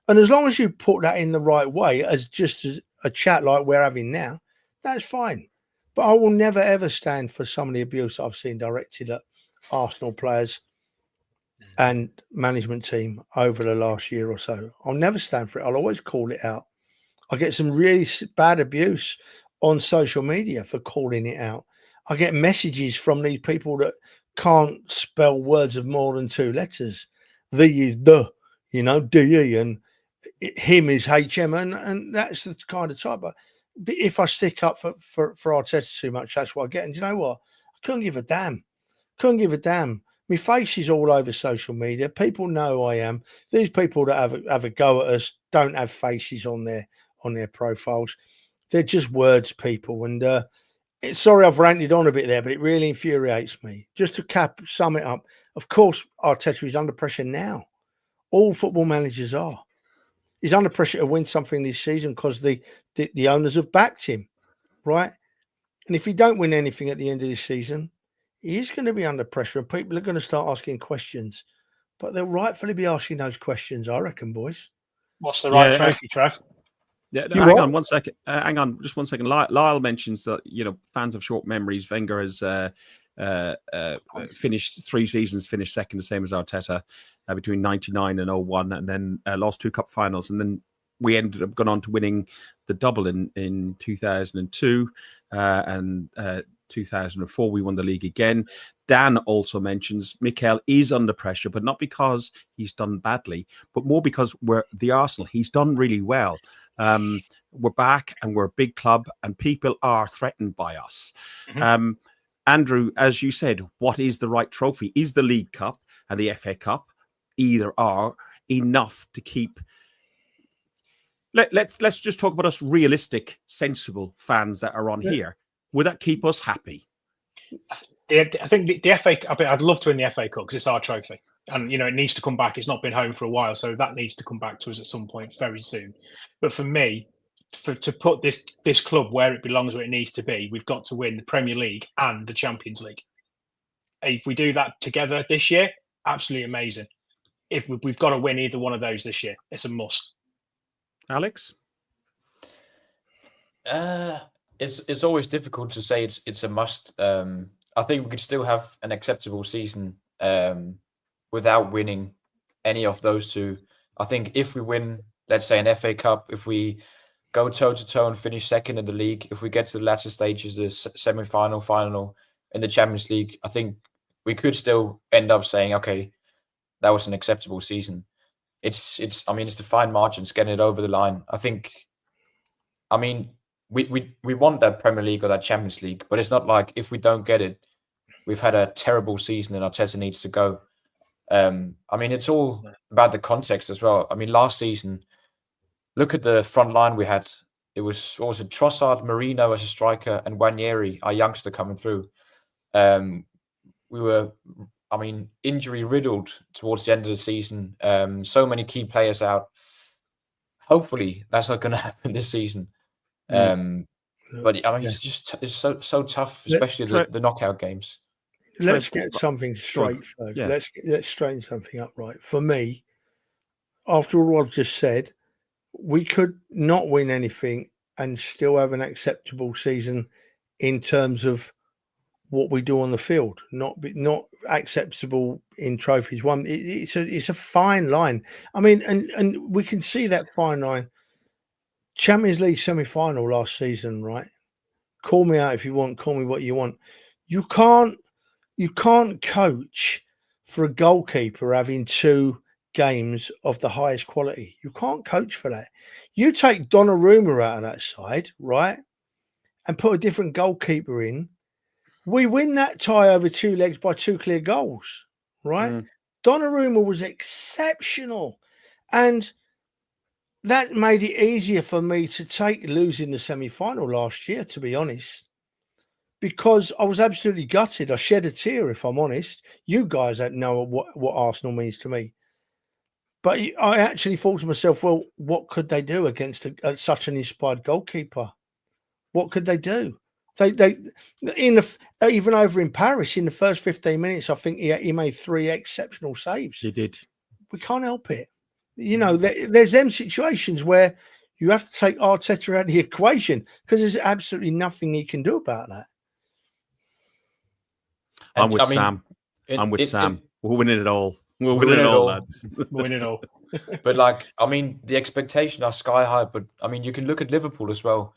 And as long as you put that in the right way, as just as a chat like we're having now, that's fine. But I will never, ever stand for some of the abuse I've seen directed at Arsenal players and management team over the last year or so. I'll never stand for it. I'll always call it out. I get some really bad abuse on social media for calling it out. I get messages from these people that can't spell words of more than 2 letters. The is the, DE, and him is HM, and that's the kind of type. But if I stick up for Arteta too much, that's what I get. And you know what? I couldn't give a damn. My face is all over social media. People know who I am. These people that have a go at us don't have faces on their profiles. They're just words, people. And sorry I've ranted on a bit there, but it really infuriates me. Just to sum it up, of course, Arteta is under pressure now. All football managers are. He's under pressure to win something this season because the owners have backed him, right? And if he don't win anything at the end of this season, he is going to be under pressure and people are going to start asking questions. But they'll rightfully be asking those questions, I reckon, boys. What's the right trophy, Trev? Yeah, no, hang on 1 second. Hang on just 1 second. Lyle mentions that, fans have short memories. Wenger has finished 3 seasons, finished second, the same as Arteta, between 99 and 01, and then lost 2 cup finals. And then we ended up going on to winning the double in 2002 and 2004. We won the league again. Dan also mentions Mikel is under pressure, but not because he's done badly, but more because we're the Arsenal. He's done really well. We're back and we're a big club and people are threatened by us. Mm-hmm. Andrew, as you said, what is the right trophy? Is the League Cup and the FA Cup either are enough to keep... Let's just talk about us realistic, sensible fans that are on here. Would that keep us happy? I think the FA Cup, I'd love to win the FA Cup because it's our trophy. And, it needs to come back. It's not been home for a while. So that needs to come back to us at some point very soon. But for me, to put this club where it belongs, where it needs to be, we've got to win the Premier League and the Champions League. If we do that together this year, absolutely amazing. If we've got to win either one of those this year, it's a must. Alex? It's always difficult to say it's a must. I think we could still have an acceptable season without winning any of those 2. I think if we win, let's say, an FA Cup, if we go toe-to-toe and finish second in the league, if we get to the latter stages, the semi-final, final in the Champions League, I think we could still end up saying, okay, that was an acceptable season. It's the fine margins getting it over the line. We want that Premier League or that Champions League, but it's not like if we don't get it, we've had a terrible season and Arteta needs to go. It's all about the context as well. Last season, look at the front line we had. It was Trossard, Marino as a striker, and Wanyeri, our youngster, coming through. We were, injury riddled towards the end of the season. So many key players out. Hopefully, that's not going to happen this season. But it's so tough, especially the knockout games. Let's get something straight, though. Yeah. Let's straighten something up, right? For me, after all I've just said, we could not win anything and still have an acceptable season in terms of what we do on the field. Not acceptable in trophies. It's a fine line. And we can see that fine line. Champions League semi-final last season, right? Call me out if you want. Call me what you want. You can't coach for a goalkeeper having 2 games of the highest quality. You can't coach for that. You take Donnarumma out of that side, right, and put a different goalkeeper in. We win that tie over 2 legs by 2 clear goals, right? Donnarumma was exceptional. And that made it easier for me to take losing the semi-final last year, to be honest, because I was absolutely gutted. I shed a tear, if I'm honest. You guys don't know what Arsenal means to me. But I actually thought to myself, well, what could they do against such an inspired goalkeeper? What could they do? They even over in Paris in the first 15 minutes, I think he made 3 exceptional saves. He did. We can't help it. There's them situations where you have to take Arteta out of the equation because there's absolutely nothing he can do about that. I'm with Sam. We're winning it all. We're winning it all, lads. We're winning it all. But the expectations are sky high. But you can look at Liverpool as well.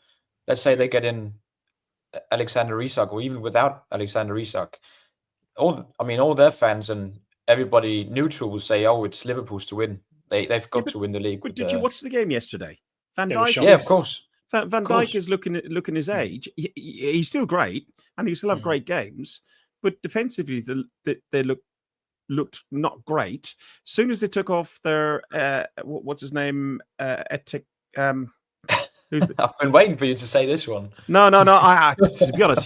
Let's say they get in Alexander Isak, or even without Alexander Isak, all their fans and everybody neutral will say, "Oh, it's Liverpool's to win. They've got to win the league." But did you watch the game yesterday? Van It was Dijk, shocking. Yeah, of course. Van Dijk is looking his age. He's still great, and he still have great games. But defensively, they looked not great. As soon as they took off their what's his name, I've been waiting for you to say this one. No. I to be honest,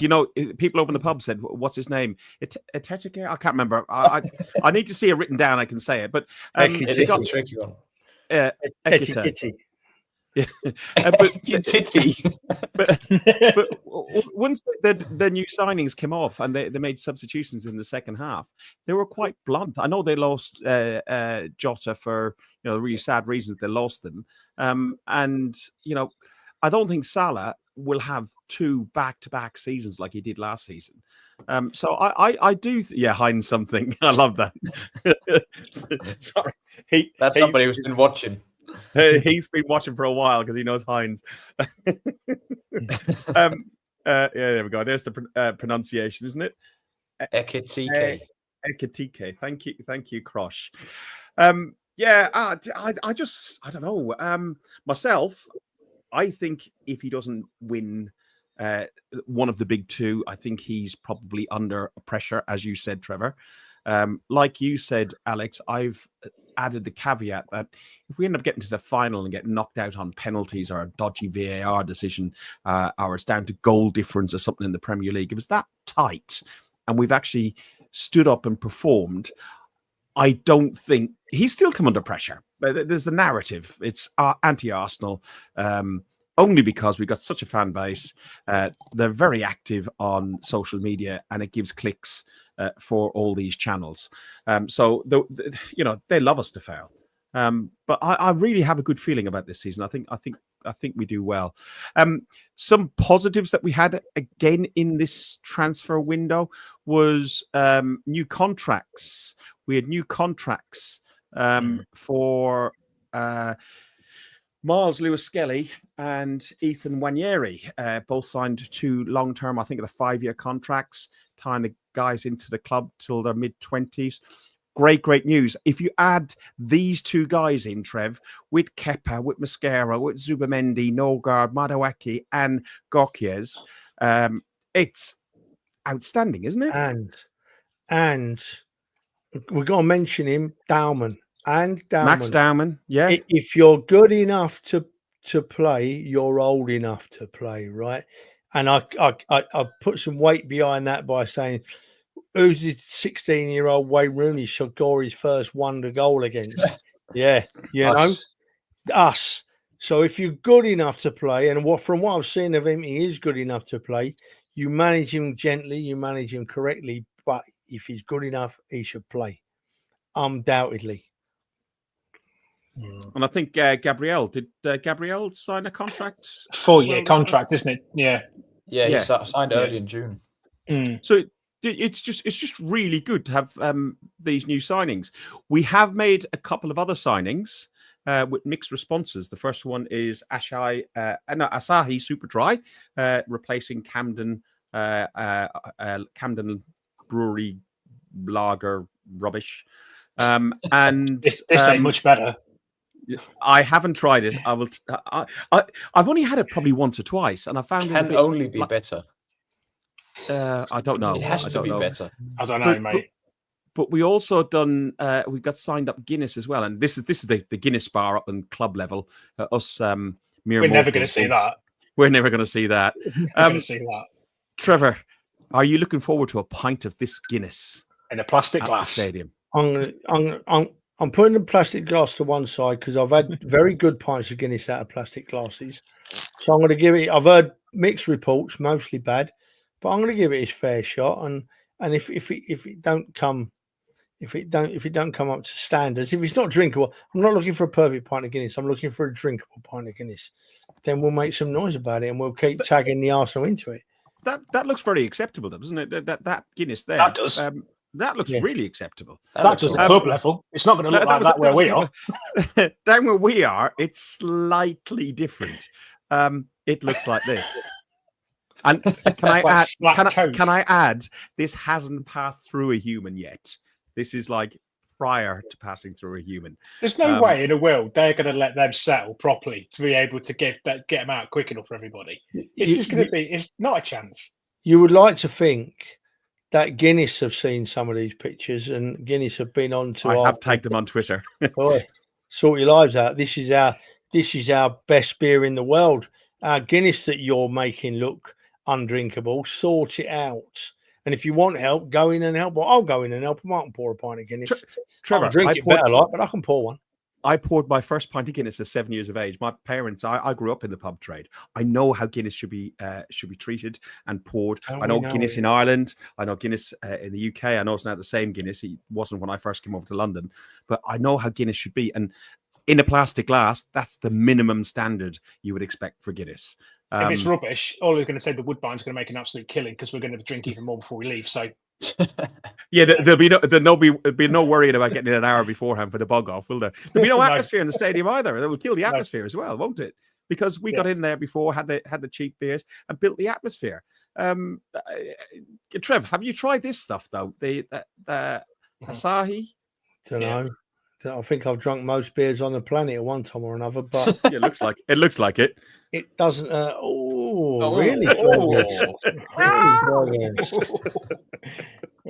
people over in the pub said, "What's his name?" I can't remember. I need to see it written down. I can say it, but it is a tricky one. Kitty. You titty. but once the new signings came off and they made substitutions in the second half, they were quite blunt. I know they lost Jota for really sad reasons. They lost them, and I don't think Salah will have 2 back-to-back seasons like he did last season. So I do, Heinz something. I love that. Sorry, that's somebody who's been watching. He's been watching for a while because he knows Heinz. There we go. There's the pronunciation, isn't it? Ekitike. Ekitike. Thank you, Krosh. I don't know. Myself, I think if he doesn't win one of the big 2, I think he's probably under pressure, as you said, Trevor. Like you said, Alex, I've added the caveat that if we end up getting to the final and get knocked out on penalties or a dodgy VAR decision, or it's down to goal difference or something in the Premier League, if it's that tight and we've actually stood up and performed, I don't think he's still come under pressure. There's the narrative. It's anti-Arsenal, only because we've got such a fan base. They're very active on social media and it gives clicks for all these channels. So they love us to fail. But I really have a good feeling about this season. I think we do well. Some positives that we had again in this transfer window was new contracts. We had new contracts for Miles Lewis-Skelly and Ethan Nwaneri, both signed 2 long-term, I think, the 5-year contracts, tying the guys into the club till their mid-20s. Great news. If you add these 2 guys in, Trev, with Kepa, with Mosquera, with Zubamendi, Norward, Mowek, and Yarez, it's outstanding, isn't it? And we've got to mention him, Dman. Max Dman, yeah. If you're good enough to play, you're old enough to play, right? And I put some weight behind that by saying, who's this 16-year-old Wayne Rooney scored his first wonder goal against? Yeah, us. So if you're good enough to play, and from what I've seen of him, he is good enough to play. You manage him gently, you manage him correctly, but if he's good enough, he should play, undoubtedly. And I think Gabriel sign a contract? 4-year contract, isn't it? Yeah. He signed early in June. So it's just really good to have these new signings. We have made a couple of other signings with mixed responses. The first one is Asahi Superdry, replacing Camden Brewery Lager rubbish. And this ain't much better. I haven't tried it. I will. I've only had it probably once or twice, and I found it can only be better. I don't know. It has to be better. I don't know, mate. But we also done. We got signed up Guinness as well, and this is the Guinness bar up on club level. We're never going to see that. We're never going to see that. Trevor, are you looking forward to a pint of this Guinness in a plastic glass stadium? I'm putting the plastic glass to one side because I've had very good pints of Guinness out of plastic glasses. So I'm going to give it. I've heard mixed reports, mostly bad, but I'm going to give it its fair shot. And if it don't come up to standards, if it's not drinkable, I'm not looking for a perfect pint of Guinness. I'm looking for a drinkable pint of Guinness. Then we'll make some noise about it and we'll keep tagging the Arsenal into it. That looks very acceptable, doesn't it? That Guinness there. That does. That looks really acceptable. That does at club level. It's not going to look like that where we are. Down where we are, it's slightly different. It looks like this. And can I add? This hasn't passed through a human yet. This is like prior to passing through a human. There's no way in the world they're going to let them settle properly to be able to get them out quick enough for everybody. It's just going to be. It's not a chance. You would like to think that Guinness have seen some of these pictures, and Guinness have been on to. I have tagged them on Twitter. Boy, sort your lives out. This is our best beer in the world. Our Guinness that you're making look undrinkable. Sort it out. And if you want help, go in and help. Well, I'll go in and help. I can pour a pint of Guinness. Trevor, drink it better, but I can pour one. I poured my first pint of Guinness at 7 years of age. My parents, I grew up in the pub trade. I know how Guinness should be treated and poured. I know Guinness in Ireland. I know Guinness in the UK. I know it's now the same Guinness. It wasn't when I first came over to London, but I know how Guinness should be. And in a plastic glass, that's the minimum standard you would expect for Guinness. If it's rubbish, all we're going to say the Woodbine's going to make an absolute killing because we're going to drink even more before we leave. So. Yeah, there'll be no worrying about getting it an hour beforehand for the bog off, will there? There'll be no atmosphere in the stadium either. It will kill the atmosphere as well, won't it? Because we got in there before, had the cheap beers, and built the atmosphere. Trev, have you tried this stuff though? The Asahi? Don't know. I think I've drunk most beers on the planet at one time or another, but it looks like it. It doesn't. Really?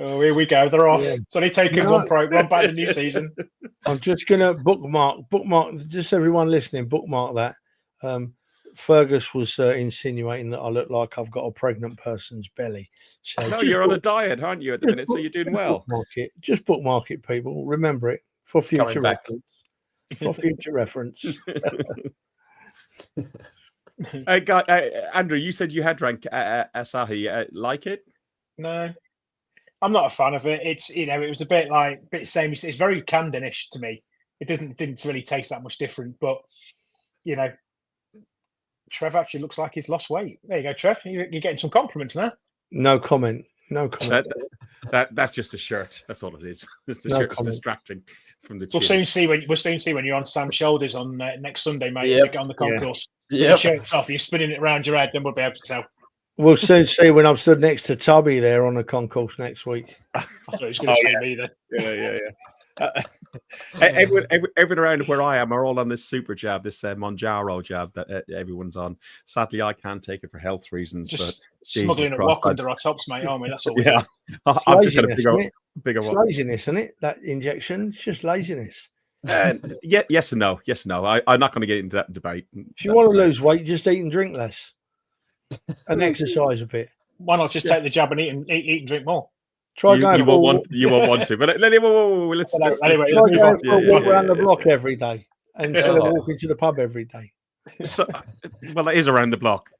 Oh, here we go. They're off. It's only taken one back in the new season. I'm just gonna bookmark. Just everyone listening, bookmark that. Fergus was insinuating that I look like I've got a pregnant person's belly. So no, you're on a diet, aren't you, at the minute? So you're doing well. Just bookmark it, people. Remember it for future reference. For future reference. Andrew, you said you had drank Asahi. Like it? No, I'm not a fan of it. It's it was a bit same. It's very Camden-ish to me. It didn't really taste that much different. But Trev actually looks like he's lost weight. There you go, Trev. You're getting some compliments now. No comment. No comment. That's just a shirt. That's all it is. Just the shirt is distracting from the chin. We'll soon see when you're on Sam's shoulders on next Sunday, mate. On the concourse. Yeah. The shirt's off. You're spinning it around your head. Then we'll be able to tell. We'll soon see when I'm stood next to Tubby there on the concourse next week. I thought he was going to say me then. Yeah. Everyone around where I am are all on this super jab, this Monjaro jab that everyone's on. Sadly, I can't take it for health reasons. Just but smuggling a rock under our tops, mate. Oh, that's all. Yeah, I'm just going to bigger one. Laziness, isn't it? That injection, it's just laziness. Yes and no. I'm not going to get into that debate. If you want to lose weight, just eat and drink less, and exercise a bit. Why not just take the jab and eat and drink more? Try you going. You won't want to. But let's anyway. Try going for a walk around the block every day instead of walking to the pub every day. So, well, it is around the block.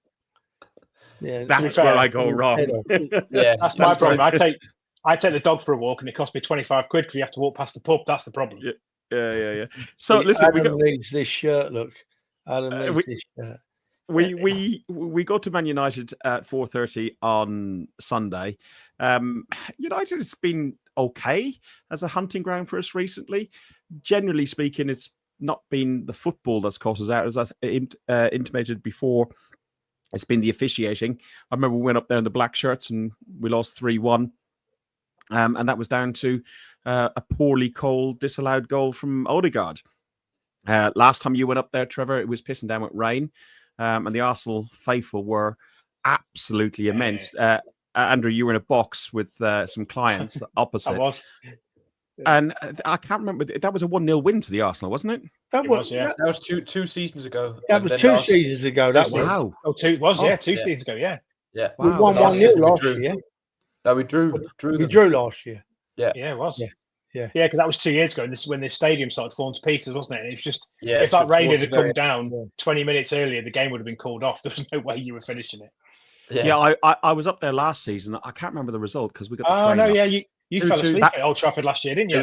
Yeah, that's where I go wrong. Yeah, that's my problem. I take the dog for a walk, and it costs me £25 because you have to walk past the pub. That's the problem. Yeah. So listen, Adam needs this shirt. Look, Adam needs this shirt. We go to Man United at 4:30 on Sunday. United has been okay as a hunting ground for us recently. Generally speaking, it's not been the football that's caught us out, as I intimated before. It's been the officiating. I remember we went up there in the black shirts and we lost 3-1. And that was down to a poorly called disallowed goal from Odegaard. Last time you went up there, Trevor, it was pissing down with rain. And the Arsenal faithful were absolutely immense. Andrew, you were in a box with some clients opposite. I was. And I can't remember. That was a 1-0 win to the Arsenal, wasn't it? That was two seasons ago. That was two seasons ago. That was. Wow. Oh, two seasons ago. Yeah. Yeah. We won 1-0 last year. No, we drew. We drew last year. Yeah. Yeah, it was. Yeah. Yeah, because that was 2 years ago. And this is when this stadium started falling to pieces, wasn't it? And it was just if so that rain towards had the come very- down 20 minutes earlier, the game would have been called off. There was no way you were finishing it. Yeah, I was up there last season. I can't remember the result because we got the Oh train no, up. yeah, you fell 2-2. asleep at Old Trafford last year, didn't you?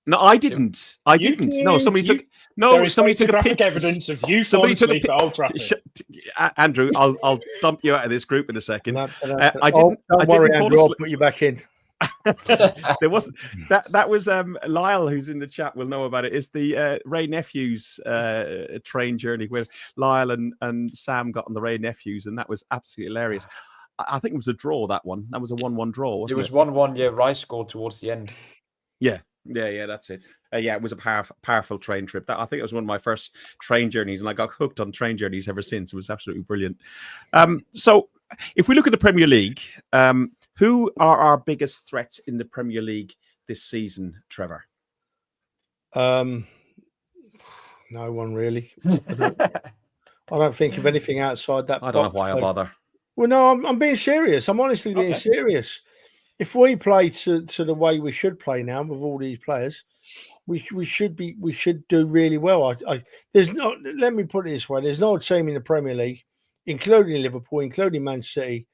No, I didn't. I You didn't. No, did. somebody You- took. No, there is somebody took a photographic picture. evidence of you falling Somebody took a asleep at Old Trafford. Andrew, I'll dump you out of this group in a second. No, I didn't. Don't I worry, didn't fall Andrew. I'll asleep. put you back in. There wasn't that was Lyle, who's in the chat, will know about it. It's the Ray Nephews train journey where Lyle and Sam got on the Ray Nephews, and that was absolutely hilarious. I think it was a draw, that one. That was a 1-1 draw, wasn't it? It was 1-1. Yeah, Rice scored towards the end. Yeah, that's it. It was a powerful train trip. I think it was one of my first train journeys, and I got hooked on train journeys ever since. It was absolutely brilliant. So, if we look at the Premier League, who are our biggest threats in the Premier League this season, Trevor? No one really. I don't think of anything outside that. I don't know box, why I bother. Well, no, I'm being serious. I'm honestly being serious. If we play to the way we should play now with all these players, we should do really well. There's not. Let me put it this way: there's no team in the Premier League, including Liverpool, including Man City,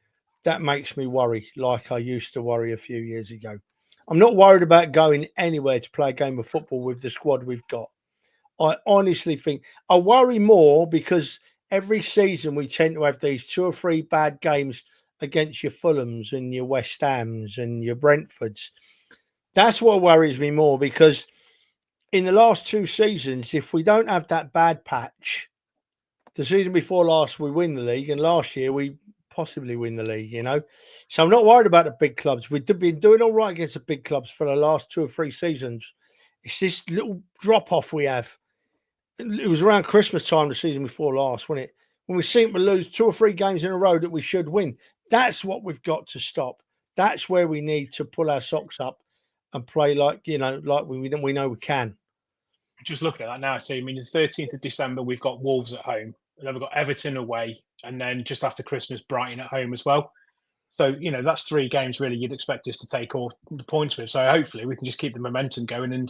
that makes me worry like I used to worry a few years ago. I'm not worried about going anywhere to play a game of football with the squad we've got. I honestly think I worry more because every season we tend to have these 2 or 3 bad games against your Fulhams and your West Hams and your Brentfords. That's what worries me more, because in the last 2 seasons, if we don't have that bad patch, the season before last, we win the league, and last year we possibly win the league, So I'm not worried about the big clubs. We've been doing all right against the big clubs for the last 2 or 3 seasons. It's this little drop off we have. It was around Christmas time the season before last, wasn't it? When we seem to lose 2 or 3 games in a row that we should win. That's what we've got to stop. That's where we need to pull our socks up and play like we know we can. Just looking at that now, so the 13th of December we've got Wolves at home, and then we've got Everton away, and then just after Christmas Brighton at home as well. So that's 3 games really you'd expect us to take all the points with. So hopefully we can just keep the momentum going and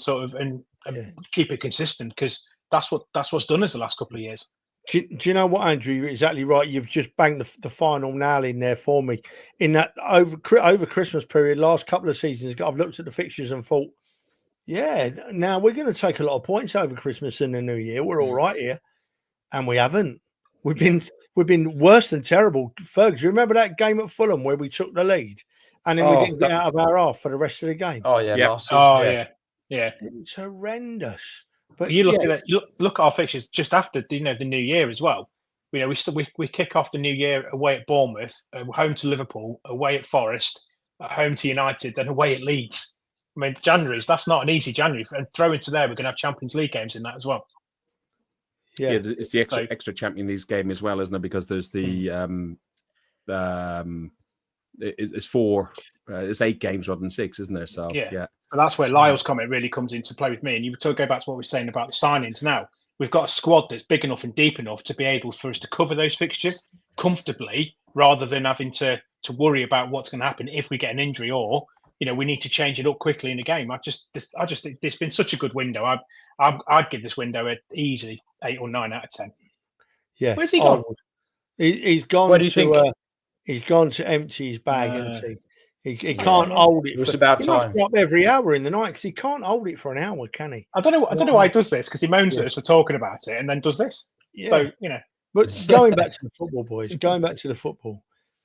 keep it consistent, because that's what's done us the last couple of years. Do you know what, Andrew? You're exactly right. You've just banged the final nail in there for me. In that over Christmas period, last couple of seasons, I've looked at the fixtures and thought, yeah, now we're going to take a lot of points over Christmas and the New Year. We're all right here, and we haven't. We've been worse than terrible. Ferg, do you remember that game at Fulham where we took the lead and then we didn't get out of our half for the rest of the game? Oh yeah, Yep. last season. Oh yeah. It's horrendous. But you look at our fixtures just after the New Year as well. We kick off the New Year away at Bournemouth, home to Liverpool, away at Forest, at home to United, then away at Leeds. That's not an easy January, and throw into there we're going to have Champions League games in that as well. Yeah, it's the extra Champions League game as well, isn't it? Because there's it's 8 games rather than 6, isn't there? So yeah. But that's where Lyle's comment really comes into play with me. And you go back to what we were saying about the signings now. We've got a squad that's big enough and deep enough to be able for us to cover those fixtures comfortably, rather than having to worry about what's going to happen if we get an injury, or we need to change it up quickly in the game. I just think it's been such a good window. I'd give this window an easy 8 or 9 out of 10. Yeah. Where's he gone? He's gone. Where do you think? He's gone to empty his bag, hasn't he? He can't hold it. It was about time. He must be up every hour in the night, because he can't hold it for an hour, can he? I don't know why he does this, because he moans at us for talking about it and then does this. Yeah. So But going back to the football, boys,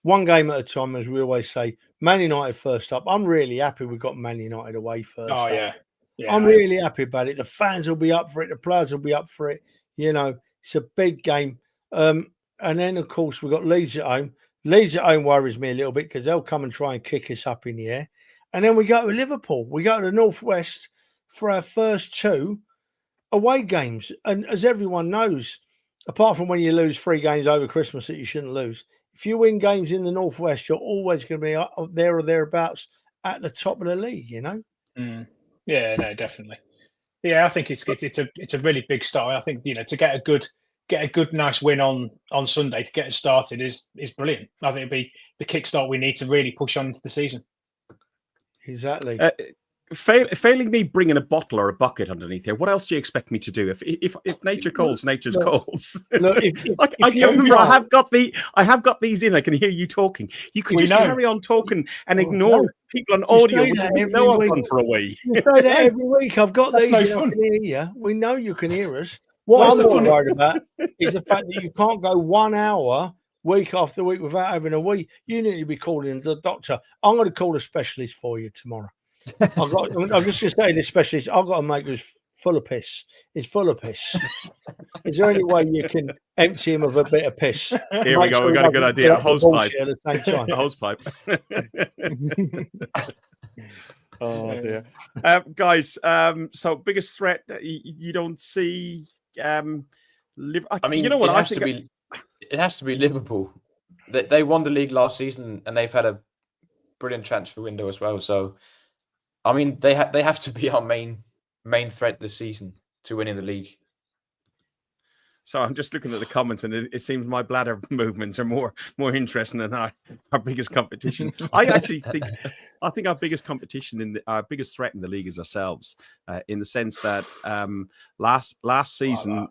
one game at a time, as we always say. Man United first up. I'm really happy we've got Man United away first. Oh up. yeah. I'm really happy about it. The fans will be up for it. The players will be up for it. It's a big game. And then, of course, we've got Leeds at home. Leeds at home worries me a little bit, because they'll come and try and kick us up in the air. And then we go to Liverpool. We go to the Northwest for our first 2 away games. And as everyone knows, apart from when you lose 3 games over Christmas that you shouldn't lose, if you win games in the Northwest, you're always going to be up there or thereabouts at the top of the league, Yeah, no, definitely. Yeah, I think it's a really big start. I think to get a good nice win on Sunday to get us started is brilliant. I think it'd be the kickstart we need to really push on into the season. Exactly. Failing me bringing a bottle or a bucket underneath here, what else do you expect me to do? If nature calls, nature's calls. Look, I can remember I have got these in. I can hear you talking. You could just carry on talking and ignore people on audio. We know I've gone for a wee. You say that every week. I've got these. No I fun. can hear you. We know you can hear us. What Where's I'm the more fun? worried about is the fact that you can't go 1 hour week after week without having a wee. You need to be calling the doctor. I'm going to call a specialist for you tomorrow. I'm just going to say this specialist. I've got to make this full of piss. It's full of piss. Is there any way you can empty him of a bit of piss? Here we go. We got a good idea. A hose pipe. At the same time. A hose pipe. Oh dear, guys. So biggest threat you don't see. I mean, you know what? It has to be Liverpool. They won the league last season, and they've had a brilliant transfer window as well. So, I mean, they have to be our main threat this season to winning the league. So I'm just looking at the comments, and it seems my bladder movements are more interesting than our biggest competition. I actually think our biggest competition our biggest threat in the league is ourselves, in the sense that last season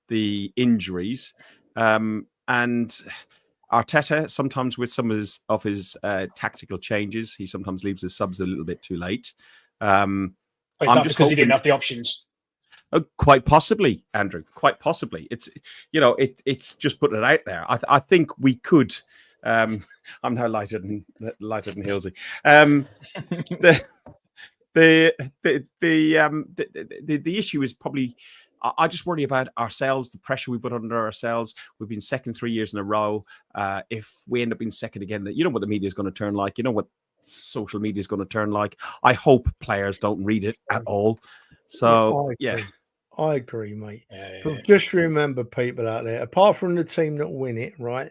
the injuries and Arteta sometimes with some of his tactical changes, he sometimes leaves his subs a little bit too late. Is that because he didn't have the options? Quite possibly, Andrew. Quite possibly. It's it's just putting it out there. I think we could. I'm now lighter than Hilsey. The issue is probably. I just worry about ourselves, the pressure we put under ourselves. We've been second 3 years in a row. If we end up being second again, you know what the media is going to turn like. You know what social media is going to turn like. I hope players don't read it at all. So I agree, mate. Yeah. But just remember, people out there, apart from the team that win it, right?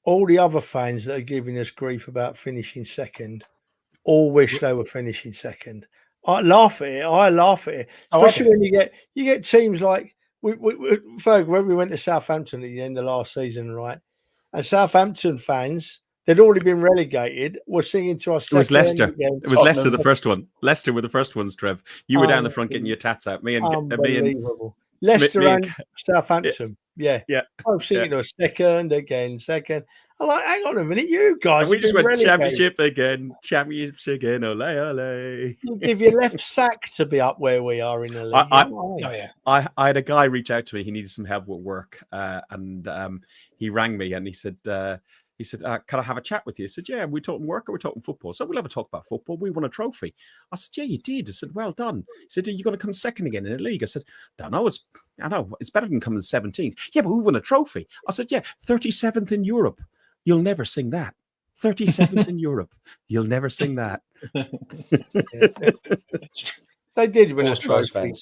All the other fans that are giving us grief about finishing second, all wish they were finishing second. I laugh at it. Especially when you get teams like Ferg, when we went to Southampton at the end of last season, right? And Southampton fans, they'd already been relegated, were singing to us. It was Leicester. It was Leicester, the first one. Leicester were the first ones, Trev. You were down the front getting your tats out. Unbelievable. Leicester and Southampton. Yeah. I'm singing to a second. I'm like, hang on a minute, you guys. And we just went championship again, ole, ole. You give your left sack to be up where we are in the league. I had a guy reach out to me. He needed some help with work, and he rang me and he said, can I have a chat with you? I said, yeah, we're talking work or we're talking football? So we'll have a talk about football. We won a trophy. I said, yeah, you did. I said, well done. He said, are you going to come second again in the league? I said, I know, it's better than coming 17th. Yeah, but we won a trophy. I said, yeah, 37th in Europe. You'll never sing that. 37th in Europe. You'll never sing that. They did win a trophy.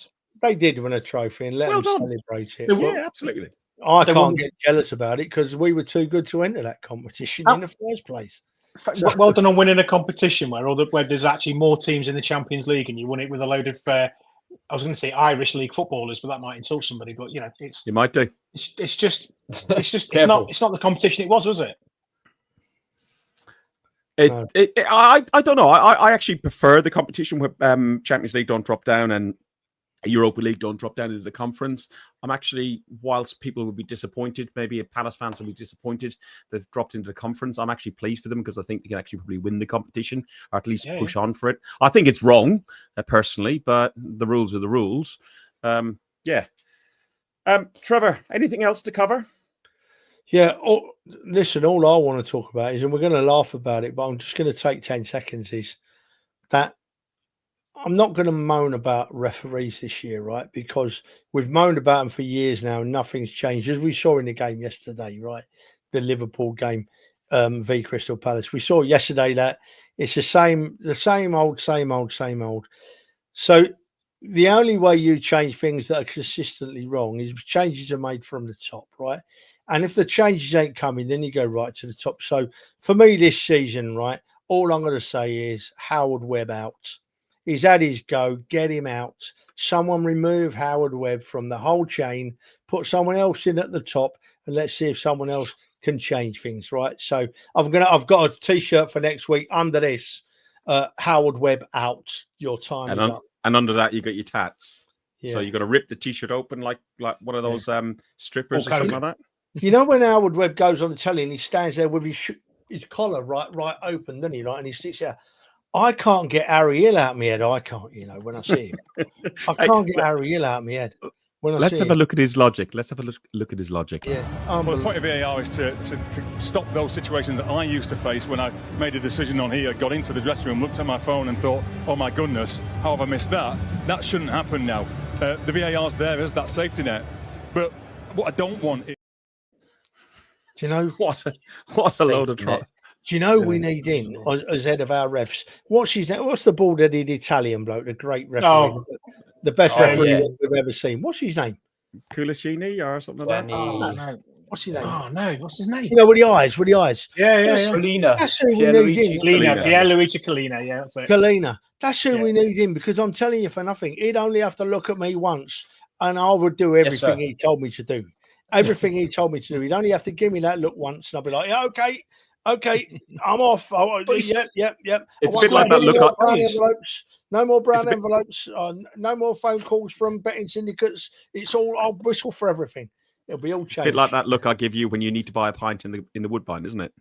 They did win a trophy and let them celebrate it. Yeah, absolutely. I can't get jealous about it because we were too good to enter that competition in the first place. Well done on winning a competition where there's actually more teams in the Champions League and you won it with a load of, I was going to say Irish League footballers, but that might insult somebody. But you might do. It's just it's not the competition it was it? I don't know. I actually prefer the competition where Champions League don't drop down and Europa League don't drop down into the conference. I'm actually, whilst people will be disappointed, maybe Palace fans will be disappointed they've dropped into the conference, I'm actually pleased for them because I think they can actually probably win the competition or at least push on for it. I think it's wrong, personally, but the rules are the rules. Trevor, anything else to cover? Yeah. Listen, all I want to talk about is, and we're going to laugh about it, but I'm just going to take 10 seconds, is that I'm not going to moan about referees this year, right? Because we've moaned about them for years now and nothing's changed. As we saw in the game yesterday, right? The Liverpool game v Crystal Palace. We saw yesterday that it's the same old. So the only way you change things that are consistently wrong is changes are made from the top, right? And if the changes ain't coming, then you go right to the top. So for me this season, right, all I'm going to say is Howard Webb out. He's had his go. Get him out. Someone remove Howard Webb from the whole chain. Put someone else in at the top, and let's see if someone else can change things. Right. So I've got a T-shirt for next week under this. Howard Webb out. Your time is up. And under that, you got your tats. Yeah. So you got to rip the t-shirt open like one of those strippers or something like that. You know when Howard Webb goes on the telly and he stands there with his collar right open, doesn't he? Like, and he sits there. I can't get Harry Hill out of my head. I can't, when I see him. I can't get Harry Hill out of my head. Let's have a look at his logic. Let's have a look at his logic. Yeah. Well, the point of VAR is to stop those situations that I used to face when I made a decision on here, got into the dressing room, looked at my phone and thought, oh my goodness, how have I missed that? That shouldn't happen now. The VAR's there as that safety net. But what I don't want is... Do you know what a load of trot. Do you know we need in as head of our refs? What's the bald-headed Italian bloke, the great referee, the best referee we've ever seen? What's his name? Culaccini or something like that? No. What's his name? Oh no, what's his name? You know, with the eyes. Yeah. Colina. That's who we need in. Pierluigi Colina, yeah, that's it. Colina. That's who we need in, because I'm telling you for nothing, he'd only have to look at me once and I would do everything he told me to do. Everything he told me to do. He'd only have to give me that look once and I'll be like, yeah, okay, I'm off. Yep. It's a bit like that look. No more brown envelopes. No more phone calls from betting syndicates. It's all. I'll whistle for everything. It'll be all changed. A bit like that look I give you when you need to buy a pint in the Woodbine, isn't it?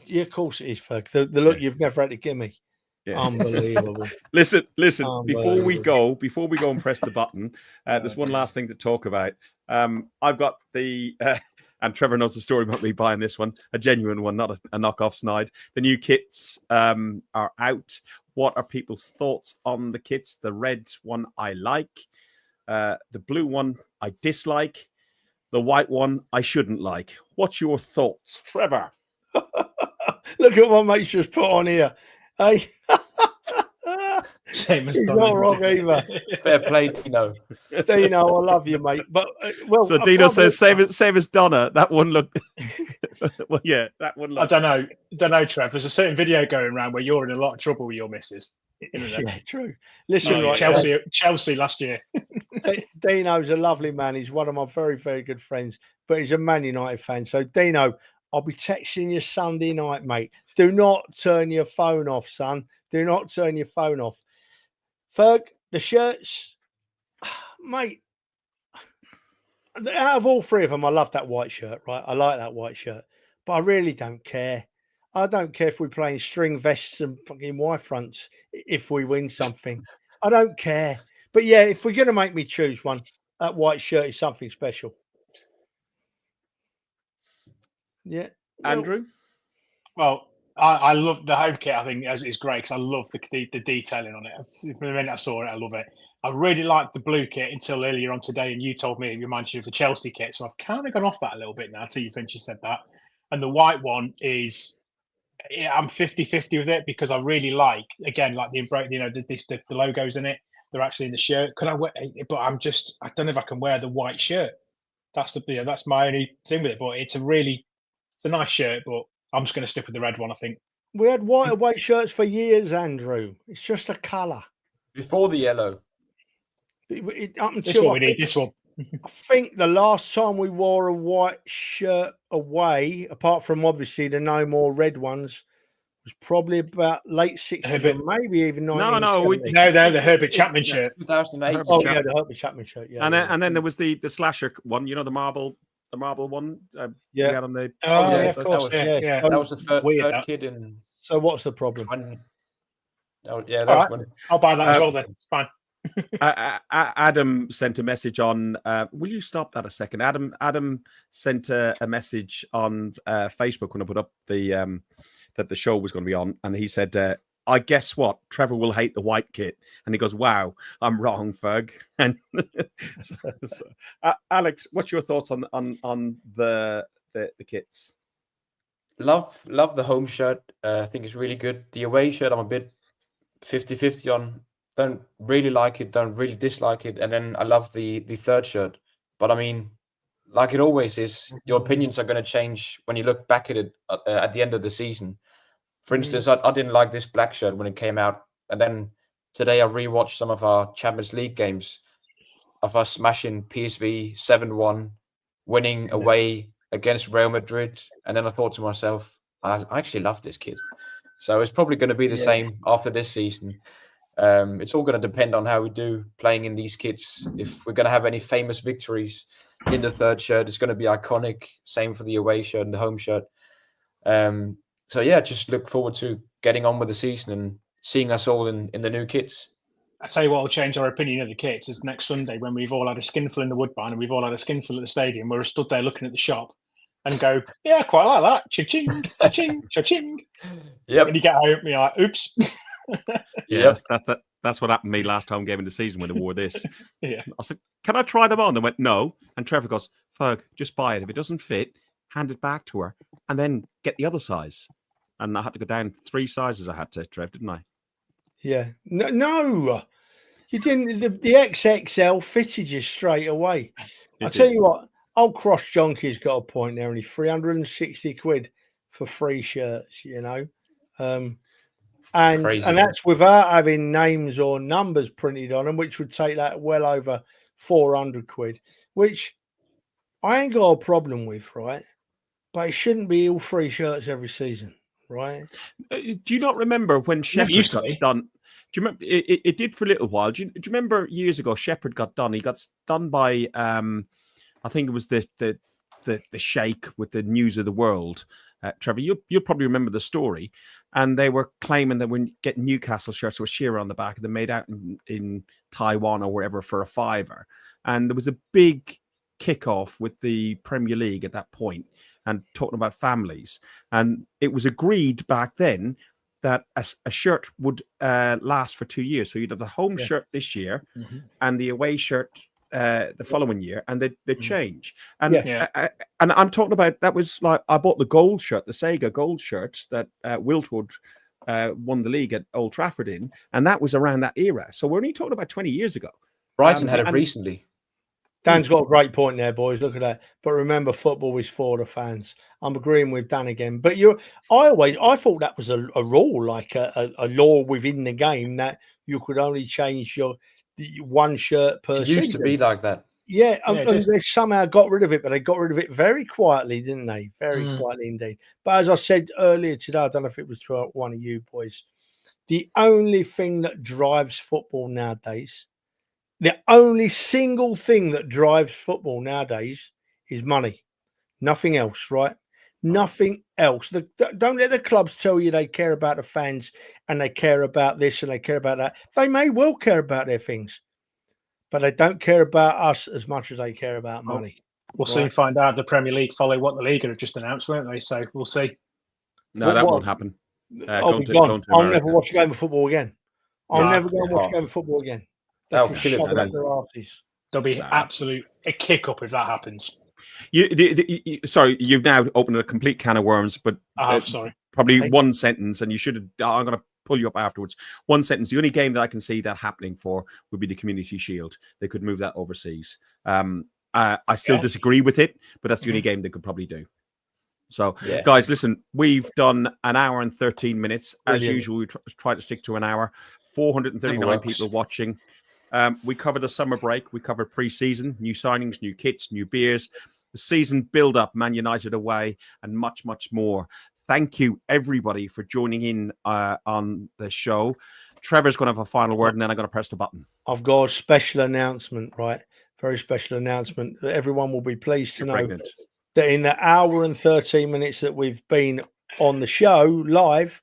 Yeah, of course it is, Ferg. The look you've never had to give me. Yeah. Unbelievable. Listen. Before we go and press the button, there's one last thing to talk about. I've got the. And Trevor knows the story about me buying this one, a genuine one, not a knockoff snide. The new kits are out. What are people's thoughts on the kits? The red one I like. The blue one I dislike. The white one I shouldn't like. What's your thoughts, Trevor? Look at what mate's just put on here. Hey. He's not wrong either. Fair play, Dino. Dino, I love you, mate. But so Dino says, same as Donna. That one looked. Well, yeah, that one. I don't know, Trev. There's a certain video going around where you're in a lot of trouble with your missus. Yeah, true. Listen, Chelsea last year. Dino's a lovely man. He's one of my very, very good friends, but he's a Man United fan. So, Dino, I'll be texting you Sunday night, mate. Do not turn your phone off, son. Do not turn your phone off. Ferg, the shirts, mate, out of all three of them, I love that white shirt, right? I like that white shirt, but I really don't care. I don't care if we're playing string vests and fucking Y-fronts if we win something. I don't care. But yeah, if we're going to make me choose one, that white shirt is something special. Yeah. Andrew? Well, I love the home kit. I think is great because I love the detailing on it. The minute I saw it, I love it. I really liked the blue kit until earlier on today, and you told me it reminded you of the Chelsea kit. So I've kind of gone off that a little bit now until you said that. And the white one is, I'm 50-50 with it because I really like the logos in it. They're actually in the shirt. Could I wear? But I don't know if I can wear the white shirt. That's my only thing with it. But it's a nice shirt, but I'm just going to stick with the red one, I think. We had white away shirts for years, Andrew. It's just a colour. Before the yellow. This one we need, this one. I think the last time we wore a white shirt away, apart from obviously the no more red ones, was probably about late 60s, maybe even 1970. No, the Herbert Chapman shirt. 2008. Oh, yeah, the Herbert Chapman shirt. Yeah, and then there was the slasher one, the marble one. Yeah. On the, of course. That was the third kid in. So what's the problem? I'll buy that as well then. It's fine. Adam sent a message on. Will you stop that a second? Adam sent a message on Facebook when I put up the that the show was going to be on, and he said, "I guess what? Trevor will hate the white kit." And he goes, "Wow, I'm wrong, Ferg." And Alex, what's your thoughts on the kits? Love the home shirt. I think it's really good. The away shirt, I'm a bit 50-50 on. Don't really like it, don't really dislike it. And then I love the third shirt. But I mean, like it always is, your opinions are going to change when you look back at it at the end of the season. For instance, I didn't like this black shirt when it came out. And then today I rewatched some of our Champions League games of us smashing PSV 7-1, winning away against Real Madrid. And then I thought to myself, I actually love this kid. So it's probably going to be the same after this season. It's all going to depend on how we do playing in these kits. If we're going to have any famous victories in the third shirt, it's going to be iconic. Same for the away shirt and the home shirt. So yeah, just look forward to getting on with the season and seeing us all in the new kits. I tell you what will change our opinion of the kits is next Sunday when we've all had a skinful in the Woodbine and we've all had a skinful at the stadium. We're stood there looking at the shop and go, yeah, I quite like that. Cha-ching, cha-ching, cha-ching. Yep. When you get home, you're like, oops. Yeah, that's what happened to me last home game in the season when I wore this. Yeah. I said, can I try them on? They went, no. And Trevor goes, Ferg, just buy it. If it doesn't fit, hand it back to her and then get the other size. And I had to go down 3 sizes I had to, Trev, didn't I? Yeah. No. You didn't. The XXL fitted you straight away. I'll tell you what, old Cross Junkie's got a point there, only 360 quid for 3 shirts, you know. And that's without having names or numbers printed on them, which would take that well over 400 quid, which I ain't got a problem with, right? But it shouldn't be all 3 shirts every season, right? Do you not remember when Shepherd got done? Do you remember it did for a little while? Do you remember years ago Shepherd got done? He got done by I think it was the Sheikh with the News of the World. Trevor, you'll probably remember the story. And they were claiming that when getting Newcastle shirts with Shearer on the back, and they made out in Taiwan or wherever for a £5. And there was a big kickoff with the Premier League at that point and talking about families. And it was agreed back then that a shirt would last for 2 years. So you'd have the home shirt this year and the away shirt the following year, and they change. And and I'm talking about, that was like, I bought the gold shirt, the Sega gold shirt that Wiltwood won the league at Old Trafford in, and that was around that era. So we're only talking about 20 years ago. Brighton had it recently. Dan's got a great point there, boys. Look at that. But remember, football is for the fans. I'm agreeing with Dan again. But I thought that was a rule, like a law within the game, that you could only change your one shirt per season. It used to be like that. Yeah, and they somehow got rid of it, but they got rid of it very quietly, didn't they? Very quietly indeed. But as I said earlier today, I don't know if it was to one of you boys, the only thing that drives football nowadays, the only single thing that drives football nowadays is money. Nothing else, right? Nothing else. Don't let the clubs tell you they care about the fans and they care about this and they care about that. They may well care about their things, but they don't care about us as much as they care about money. We'll soon find out. The Premier League follow what the league have just announced, won't they? So we'll see. No, that won't happen. I'll never watch a game of football again. I'll never go and watch a game of football again. That'll kill it for them. There'll be a kick up if that happens. Sorry, you've now opened a complete can of worms, but sorry. Probably one sentence, and you should have. I'm going to pull you up afterwards. One sentence. The only game that I can see that happening for would be the Community Shield. They could move that overseas. I still disagree with it, but that's the only game they could probably do. So, guys, listen, we've done an hour and 13 minutes. As usual, we try to stick to an hour. 439 people watching. We cover the summer break. We cover pre-season, new signings, new kits, new beers, the season build-up, Man United away, and much, much more. Thank you, everybody, for joining in on the show. Trevor's going to have a final word, and then I'm going to press the button. I've got a special announcement, right? Very special announcement that everyone will be pleased to know that in the hour and 13 minutes that we've been on the show live,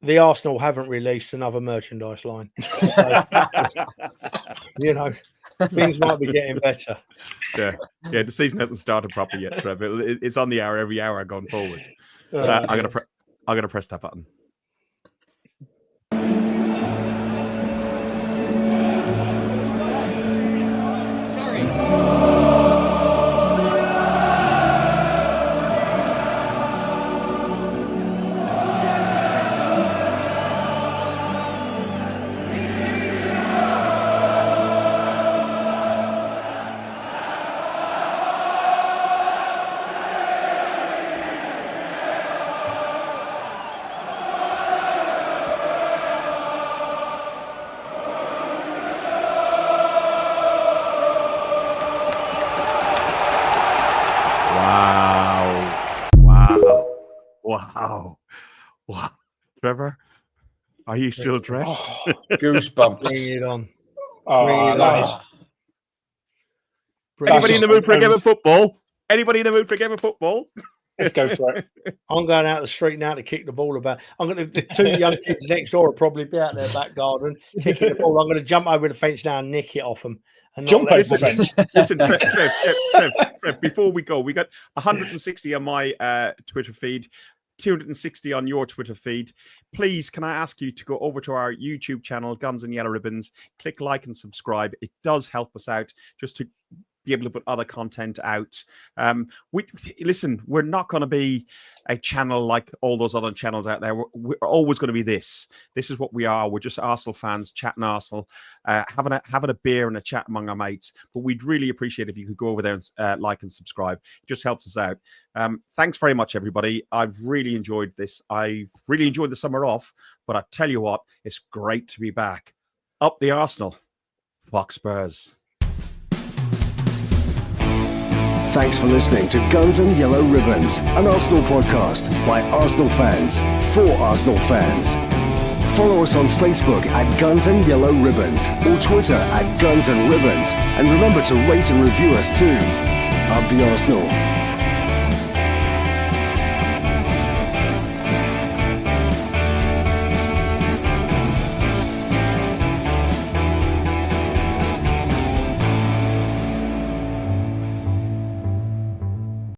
the Arsenal haven't released another merchandise line. So, things might be getting better. Yeah, the season hasn't started properly yet, Trevor. It's on the hour every hour going forward. I'm gonna press that button. Trevor, are you still dressed? Goosebumps. Bring it on. Oh, that is. Bring Anybody it in on. the mood for a game of football? Anybody in the mood for a game of football? Let's go for it. I'm going out the street now to kick the ball about. I'm going to. The two young kids next door will probably be out their back garden kicking the ball. I'm going to jump over the fence now and nick it off them. And Jump not let over the them- fence. Listen, Trev, before we go, we got 160 on my Twitter feed, 260 on your Twitter feed. Please, can I ask you to go over to our YouTube channel, Guns and Yellow Ribbons, click like and subscribe. It does help us out just to be able to put other content out. Listen, we're not going to be a channel like all those other channels out there. We're always going to be this. This is what we are. We're just Arsenal fans chatting Arsenal, having a beer and a chat among our mates. But we'd really appreciate if you could go over there and like and subscribe. It just helps us out. Thanks very much, everybody. I've really enjoyed this. I've really enjoyed the summer off. But I tell you what, it's great to be back. Up the Arsenal. Fox Spurs. Thanks for listening to Guns and Yellow Ribbons, an Arsenal podcast by Arsenal fans for Arsenal fans. Follow us on Facebook at Guns and Yellow Ribbons or Twitter at Guns and Ribbons. And remember to rate and review us too. Up the Arsenal.